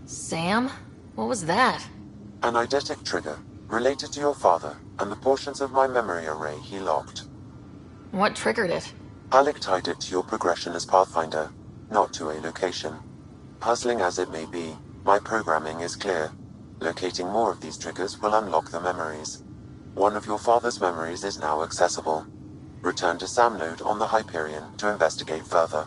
Sam? What was that? An eidetic trigger, related to your father, and the portions of my memory array he locked. What triggered it? Alec tied it to your progression as Pathfinder, not to a location. Puzzling as it may be, my programming is clear. Locating more of these triggers will unlock the memories. One of your father's memories is now accessible. Return to Sam Node on the Hyperion to investigate further.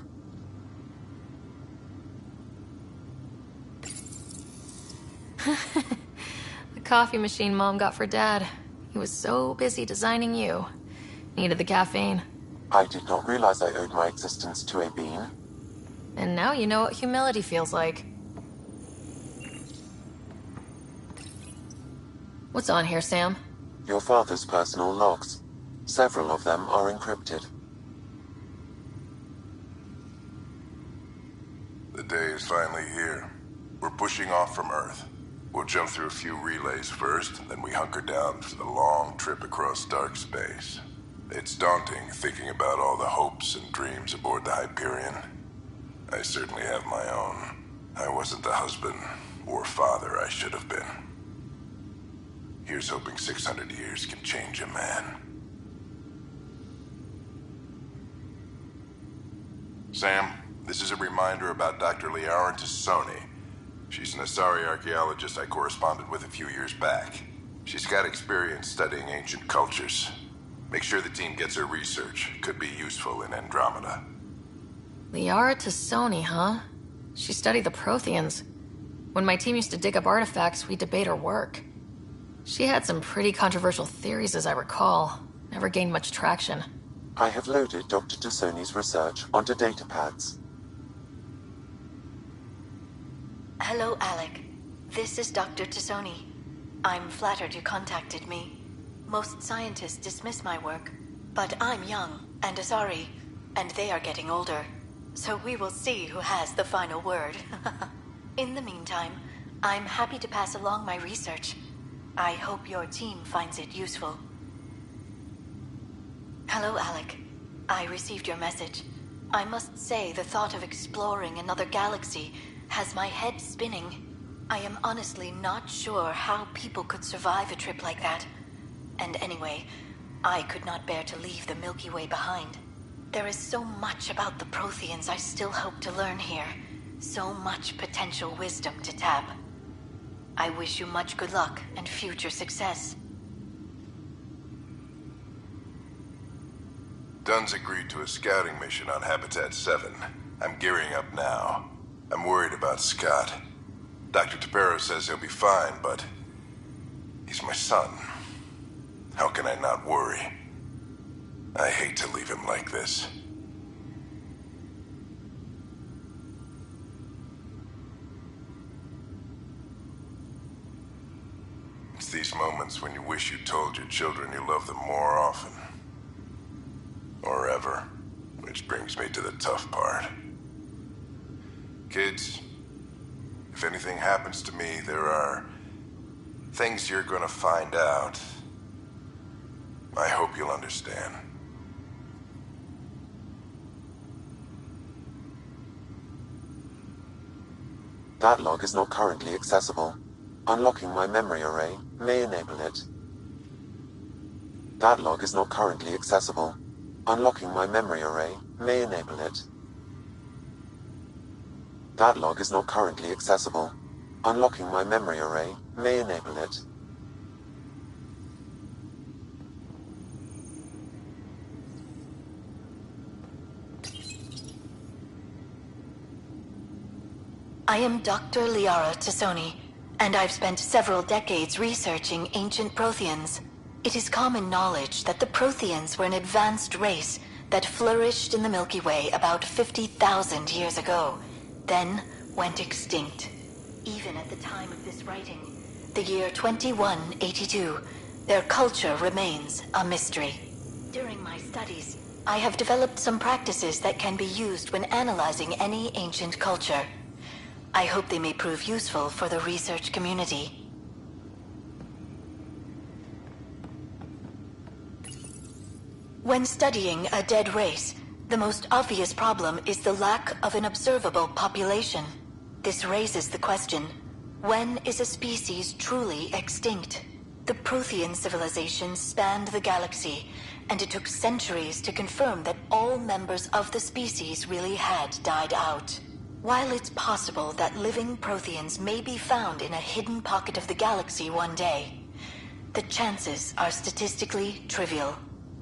The coffee machine Mom got for Dad. He was so busy designing you. Needed the caffeine. I did not realize I owed my existence to a bean. And now you know what humility feels like. What's on here, Sam? Your father's personal logs. Several of them are encrypted. The day is finally here. We're pushing off from Earth. We'll jump through a few relays first, then we hunker down for the long trip across dark space. It's daunting thinking about all the hopes and dreams aboard the Hyperion. I certainly have my own. I wasn't the husband or father I should have been. Here's hoping 600 years can change a man. Sam, this is a reminder about Dr. Liara Tassoni. She's an Asari archaeologist I corresponded with a few years back. She's got experience studying ancient cultures. Make sure the team gets her research. Could be useful in Andromeda. Liara Tassoni, huh? She studied the Protheans. When my team used to dig up artifacts, we'd debate her work. She had some pretty controversial theories, as I recall. Never gained much traction. I have loaded Dr. Tassoni's research onto datapads. Hello, Alec. This is Dr. Tassoni. I'm flattered you contacted me. Most scientists dismiss my work, but I'm young and Asari, and they are getting older. So we will see who has the final word. In the meantime, I'm happy to pass along my research. I hope your team finds it useful. Hello, Alec. I received your message. I must say the thought of exploring another galaxy has my head spinning. I am honestly not sure how people could survive a trip like that. And anyway, I could not bear to leave the Milky Way behind. There is so much about the Protheans I still hope to learn here. So much potential wisdom to tap. I wish you much good luck and future success. Dunn's agreed to a scouting mission on Habitat 7. I'm gearing up now. I'm worried about Scott. Dr. Tapero says he'll be fine, but he's my son. How can I not worry? I hate to leave him like this. It's these moments when you wish you told your children you love them more often. Or ever. Which brings me to the tough part. Kids, if anything happens to me, there are things you're gonna find out. I hope you'll understand. That log is not currently accessible. Unlocking my memory array may enable it. That log is not currently accessible. Unlocking my memory array may enable it. That log is not currently accessible. Unlocking my memory array may enable it. I am Dr. Liara Tassoni, and I've spent several decades researching ancient Protheans. It is common knowledge that the Protheans were an advanced race that flourished in the Milky Way about 50,000 years ago, then went extinct. Even at the time of this writing, the year 2182, their culture remains a mystery. During my studies, I have developed some practices that can be used when analyzing any ancient culture. I hope they may prove useful for the research community. When studying a dead race, the most obvious problem is the lack of an observable population. This raises the question, when is a species truly extinct? The Prothean civilization spanned the galaxy, and it took centuries to confirm that all members of the species really had died out. While it's possible that living Protheans may be found in a hidden pocket of the galaxy one day, the chances are statistically trivial.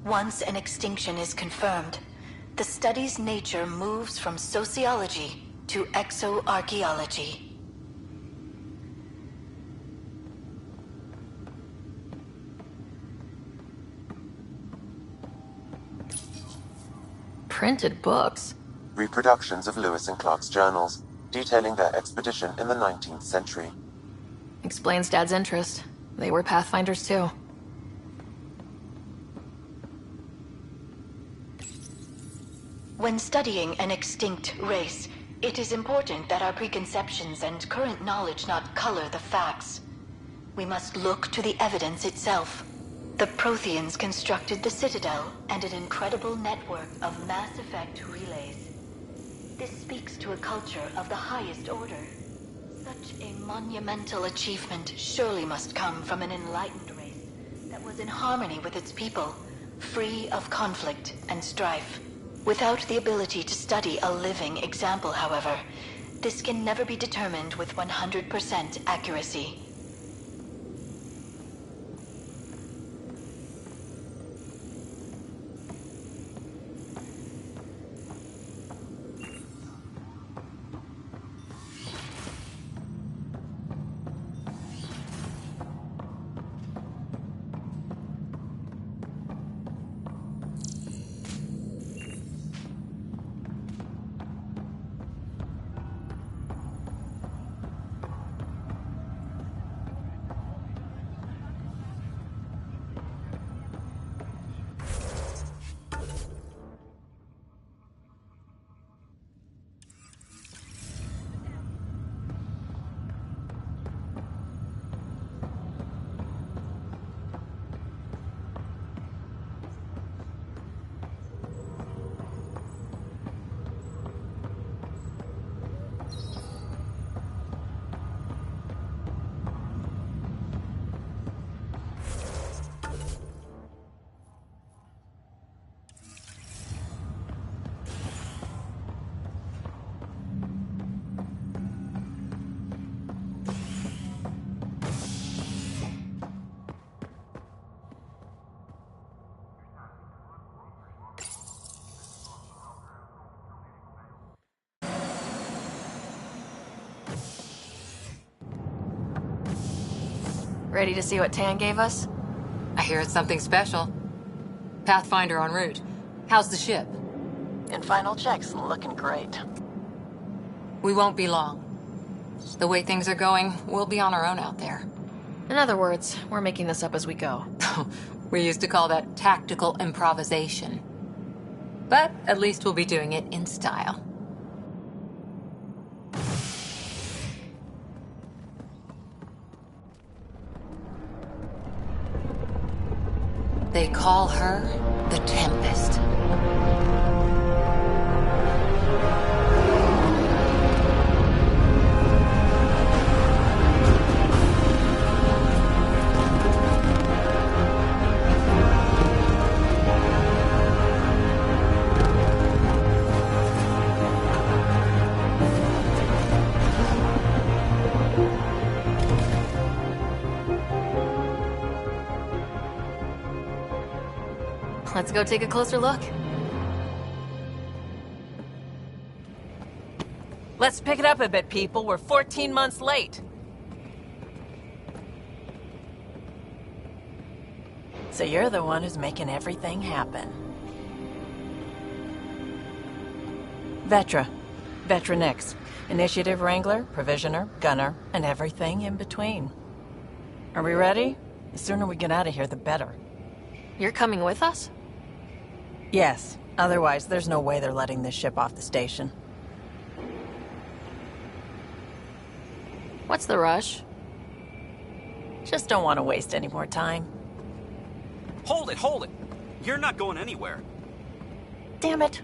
Once an extinction is confirmed, the study's nature moves from sociology to exoarchaeology. Printed books? Reproductions of Lewis and Clark's journals, detailing their expedition in the 19th century. Explains Dad's interest. They were Pathfinders too. When studying an extinct race, it is important that our preconceptions and current knowledge not color the facts. We must look to the evidence itself. The Protheans constructed the Citadel and an incredible network of Mass Effect relays. This speaks to a culture of the highest order. Such a monumental achievement surely must come from an enlightened race that was in harmony with its people, free of conflict and strife. Without the ability to study a living example, however, this can never be determined with 100% accuracy. Ready to see what Tan gave us? I hear it's something special. Pathfinder en route. How's the ship? In final checks, looking great. We won't be long. The way things are going, we'll be on our own out there. In other words, we're making this up as we go. We used to call that tactical improvisation. But at least we'll be doing it in style. They call her the Tempest. Let's go take a closer look. Let's pick it up a bit, people. We're 14 months late. So you're the one who's making everything happen. Vetra. Vetra Nix. Initiative Wrangler, Provisioner, Gunner, and everything in between. Are we ready? The sooner we get out of here, the better. You're coming with us? Yes. Otherwise, there's no way they're letting this ship off the station. What's the rush? Just don't want to waste any more time. Hold it, hold it! You're not going anywhere. Damn it.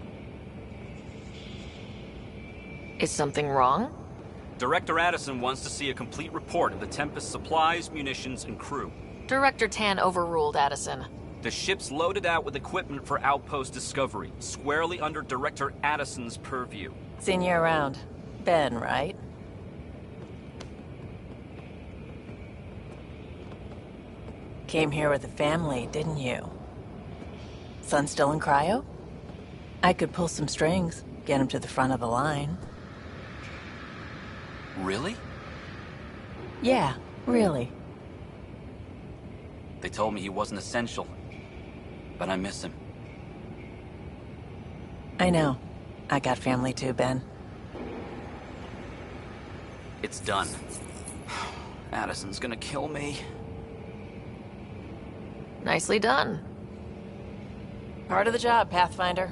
Is something wrong? Director Addison wants to see a complete report of the Tempest's supplies, munitions, and crew. Director Tan overruled Addison. The ship's loaded out with equipment for outpost discovery, squarely under Director Addison's purview. Seen you around. Ben, right? Came here with a family, didn't you? Son still in cryo? I could pull some strings, get him to the front of the line. Really? Yeah, really. They told me he wasn't essential, but I miss him. I know. I got family too, Ben. It's done. Addison's gonna kill me. Nicely done. Part of the job, Pathfinder.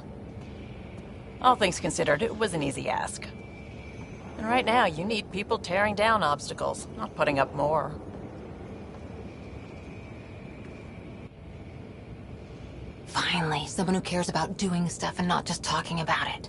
All things considered, it was an easy ask. And right now, you need people tearing down obstacles, not putting up more. Finally, someone who cares about doing stuff and not just talking about it.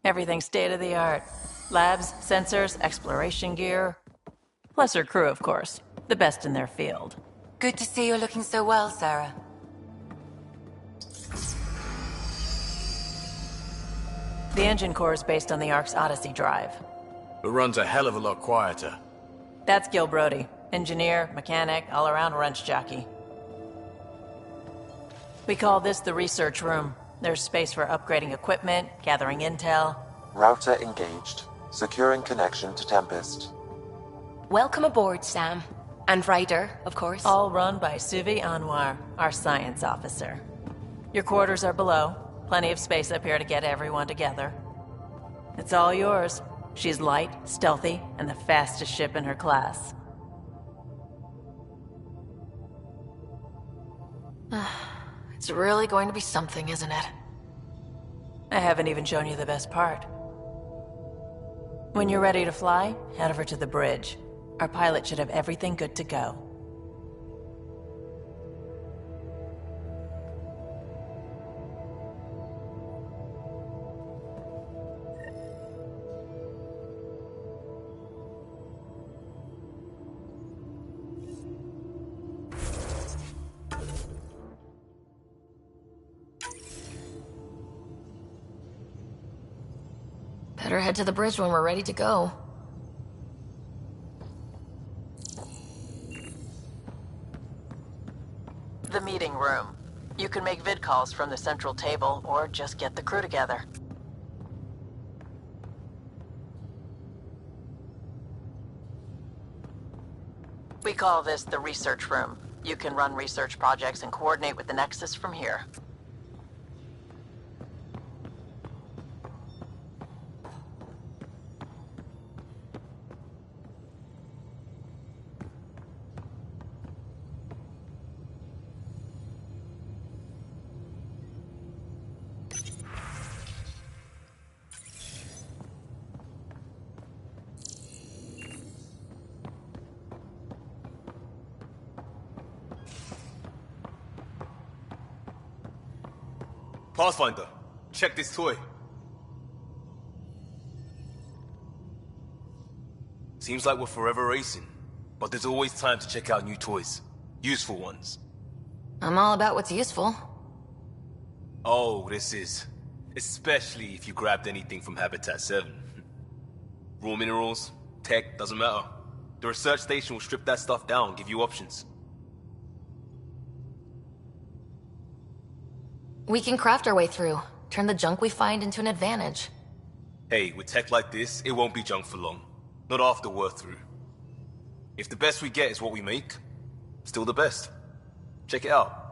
Everything's state-of-the-art. Labs, sensors, exploration gear. Plus her crew, of course. The best in their field. Good to see you're looking so well, Sarah. The engine core is based on the Ark's Odyssey drive. It runs a hell of a lot quieter. That's Gil Brody. Engineer, mechanic, all-around wrench jockey. We call this the research room. There's space for upgrading equipment, gathering intel. Router engaged. Securing connection to Tempest. Welcome aboard, Sam. And Ryder, of course. All run by Suvi Anwar, our science officer. Your quarters are below. Plenty of space up here to get everyone together. It's all yours. She's light, stealthy, and the fastest ship in her class. It's really going to be something, isn't it? I haven't even shown you the best part. When you're ready to fly, head over to the bridge. Our pilot should have everything good to go. Better head to the bridge when we're ready to go. The meeting room. You can make vid calls from the central table, or just get the crew together. We call this the research room. You can run research projects and coordinate with the Nexus from here. Pathfinder, check this toy. Seems like we're forever racing, but there's always time to check out new toys. Useful ones. I'm all about what's useful. Oh, this is. Especially if you grabbed anything from Habitat 7. Raw minerals, tech, doesn't matter. The research station will strip that stuff down, give you options. We can craft our way through, turn the junk we find into an advantage. Hey, with tech like this, it won't be junk for long. Not after we're through. If the best we get is what we make, still the best. Check it out.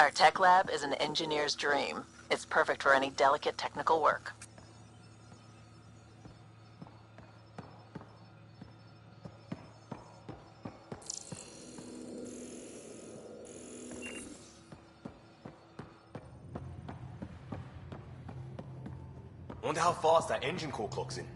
Our tech lab is an engineer's dream. It's perfect for any delicate technical work. Wonder how fast that engine core clocks in.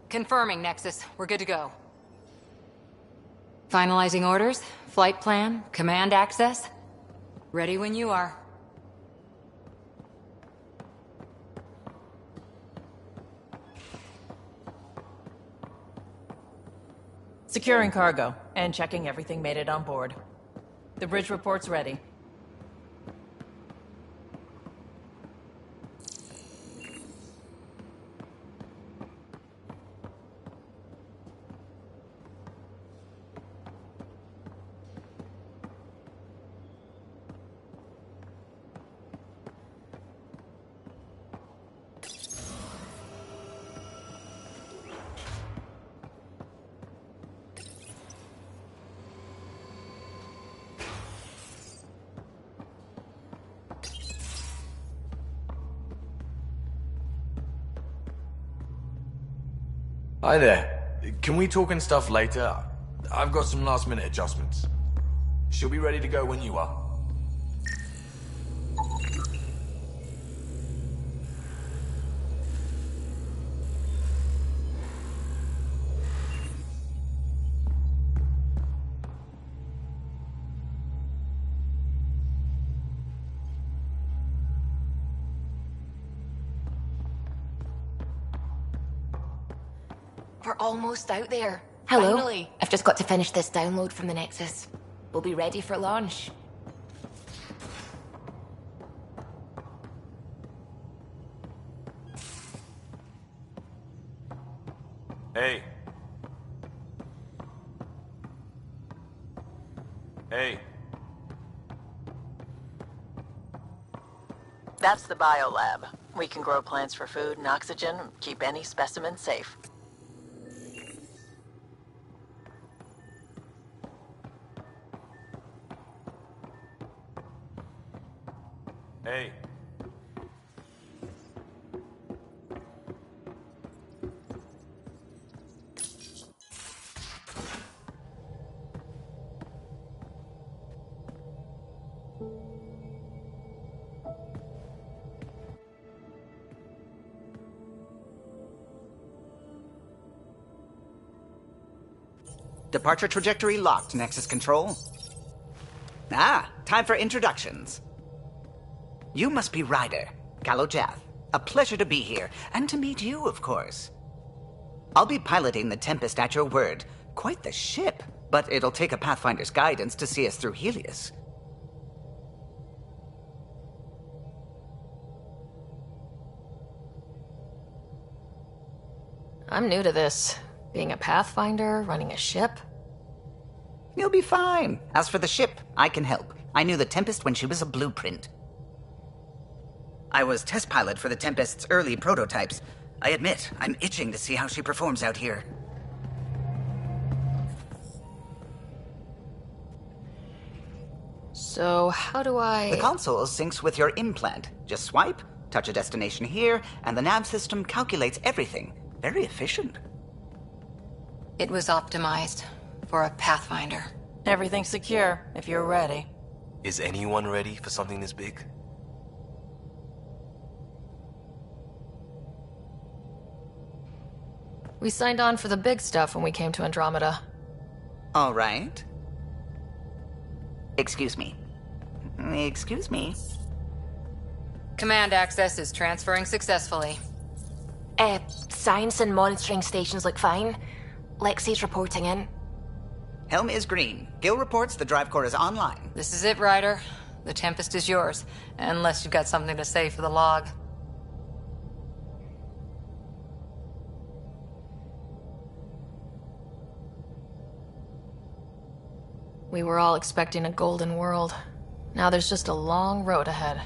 Confirming, Nexus. We're good to go. Finalizing orders, flight plan, command access. Ready when you are. Securing cargo and checking everything made it on board. The bridge report's ready. Hi there. Can we talk and stuff later? I've got some last minute adjustments. She'll be ready to go when you are. We're almost out there. Hello. Finally. I've just got to finish this download from the Nexus. We'll be ready for launch. Hey. Hey. That's the biolab. We can grow plants for food and oxygen, keep any specimen safe. Hey. Departure trajectory locked, Nexus Control. Ah, time for introductions. You must be Ryder, Kalojath. A pleasure to be here, and to meet you, of course. I'll be piloting the Tempest at your word. Quite the ship, but it'll take a Pathfinder's guidance to see us through Helios. I'm new to this. Being a Pathfinder, running a ship. You'll be fine. As for the ship, I can help. I knew the Tempest when she was a blueprint. I was test pilot for the Tempest's early prototypes. I admit, I'm itching to see how she performs out here. So, how do I... The console syncs with your implant. Just swipe, touch a destination here, and the nav system calculates everything. Very efficient. It was optimized for a Pathfinder. Everything's secure, if you're ready. Is anyone ready for something this big? We signed on for the big stuff when we came to Andromeda. All right. Excuse me. Excuse me. Command access is transferring successfully. Science and monitoring stations look fine. Lexi's reporting in. Helm is green. Gil reports the drive core is online. This is it, Ryder. The Tempest is yours, unless you've got something to say for the log. We were all expecting a golden world. Now there's just a long road ahead.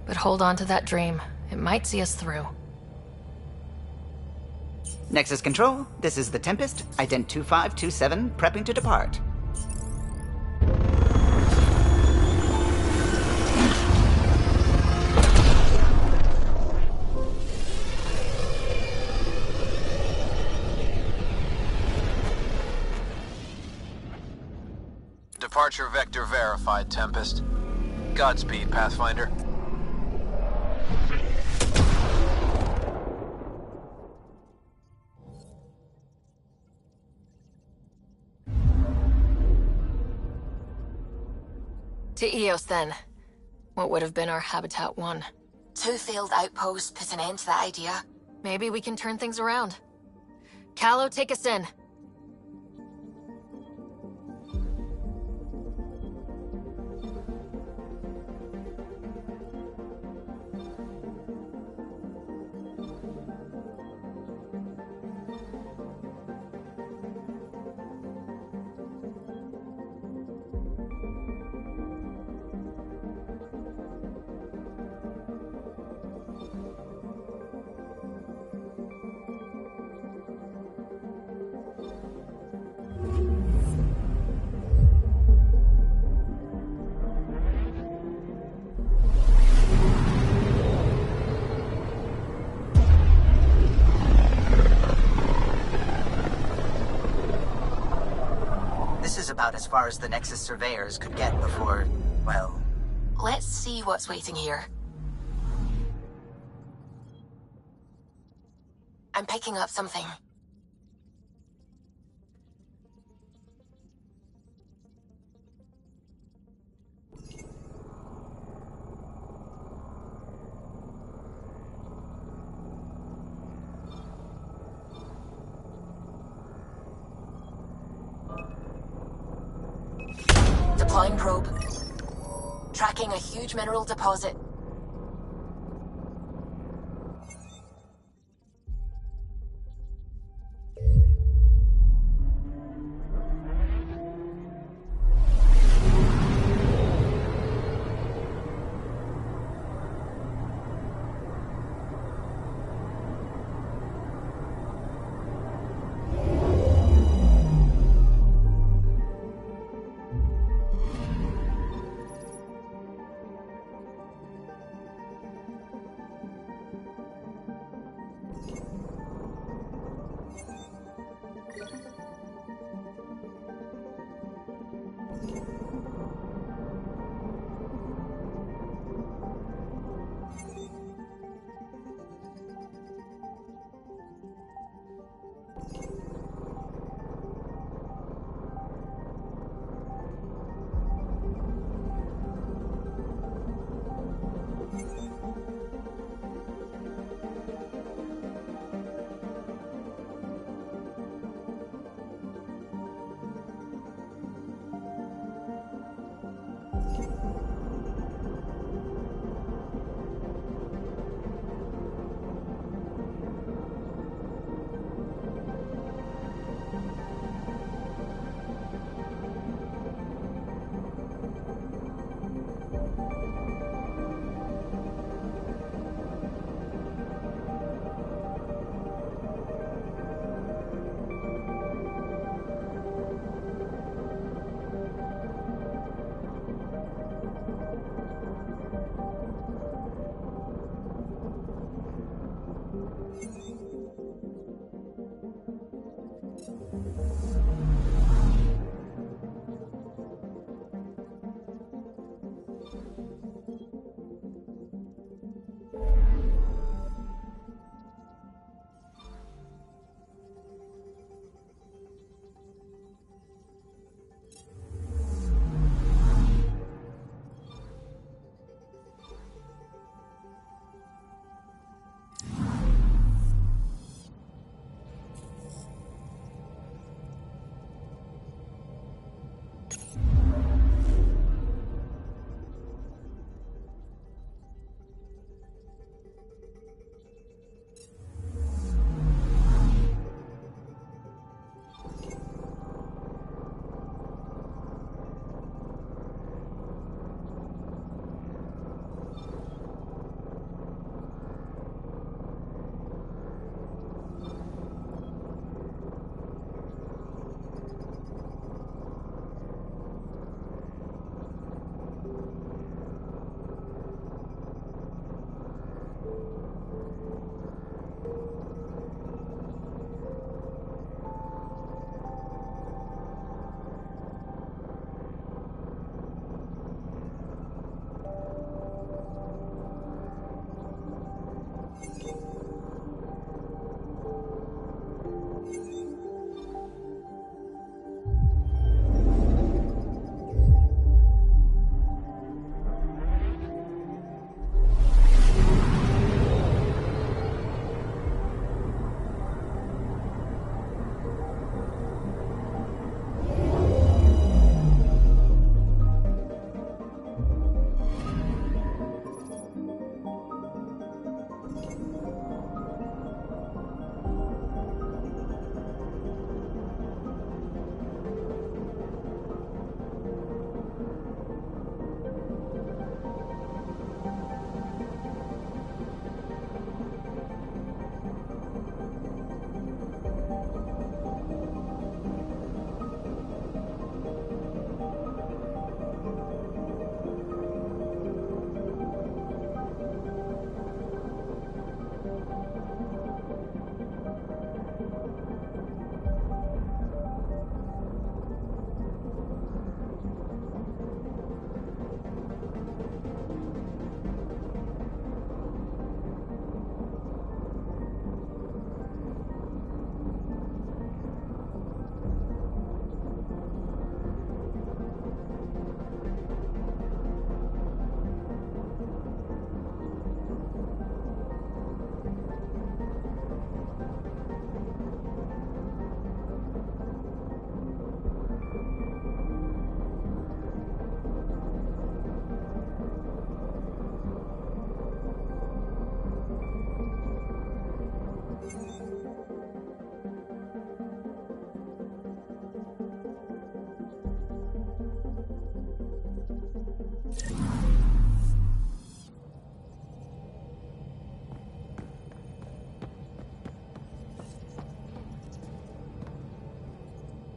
But hold on to that dream. It might see us through. Nexus Control, this is the Tempest, ident 2527, prepping to depart. Departure vector verified, Tempest. Godspeed, Pathfinder. To Eos, then. What would have been our Habitat 1? 2 failed outposts put an end to that idea. Maybe we can turn things around. Callow, take us in. About as far as the Nexus surveyors could get before, well... Let's see what's waiting here. I'm picking up something. Deploying probe. Tracking a huge mineral deposit.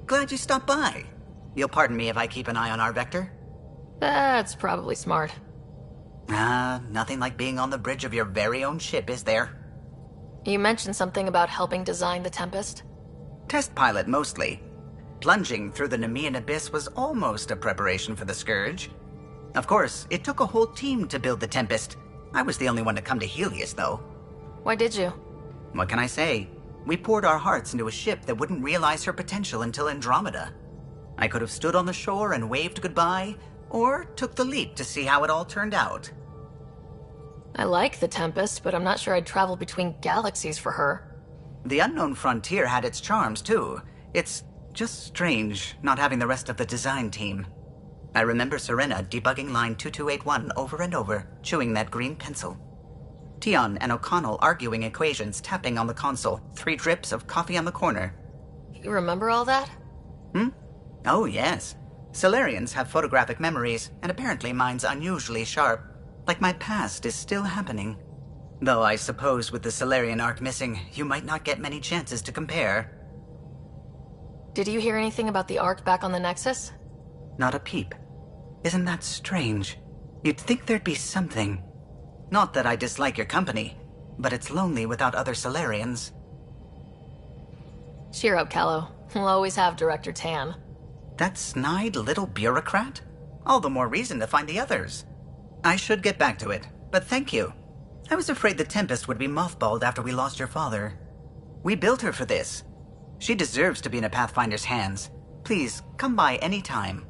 Glad you stopped by. You'll pardon me if I keep an eye on our vector? That's probably smart. Nothing like being on the bridge of your very own ship, is there? You mentioned something about helping design the Tempest? Test pilot, mostly. Plunging through the Nemean abyss was almost a preparation for the Scourge. Of course, it took a whole team to build the Tempest. I was the only one to come to Helios, though. Why did you? What can I say? We poured our hearts into a ship that wouldn't realize her potential until Andromeda. I could have stood on the shore and waved goodbye, or took the leap to see how it all turned out. I like the Tempest, but I'm not sure I'd travel between galaxies for her. The unknown frontier had its charms, too. It's just strange not having the rest of the design team. I remember Serena debugging line 2281 over and over, chewing that green pencil. Tion and O'Connell arguing equations, tapping on the console, 3 drips of coffee on the corner. You remember all that? Oh, yes. Solarians have photographic memories, and apparently mine's unusually sharp. Like my past is still happening. Though I suppose with the Solarian arc missing, you might not get many chances to compare. Did you hear anything about the arc back on the Nexus? Not a peep. Isn't that strange? You'd think there'd be something. Not that I dislike your company, but it's lonely without other Solarians. Cheer up, Callow. We'll always have Director Tan. That snide little bureaucrat? All the more reason to find the others. I should get back to it, but thank you. I was afraid the Tempest would be mothballed after we lost your father. We built her for this. She deserves to be in a Pathfinder's hands. Please, come by any time.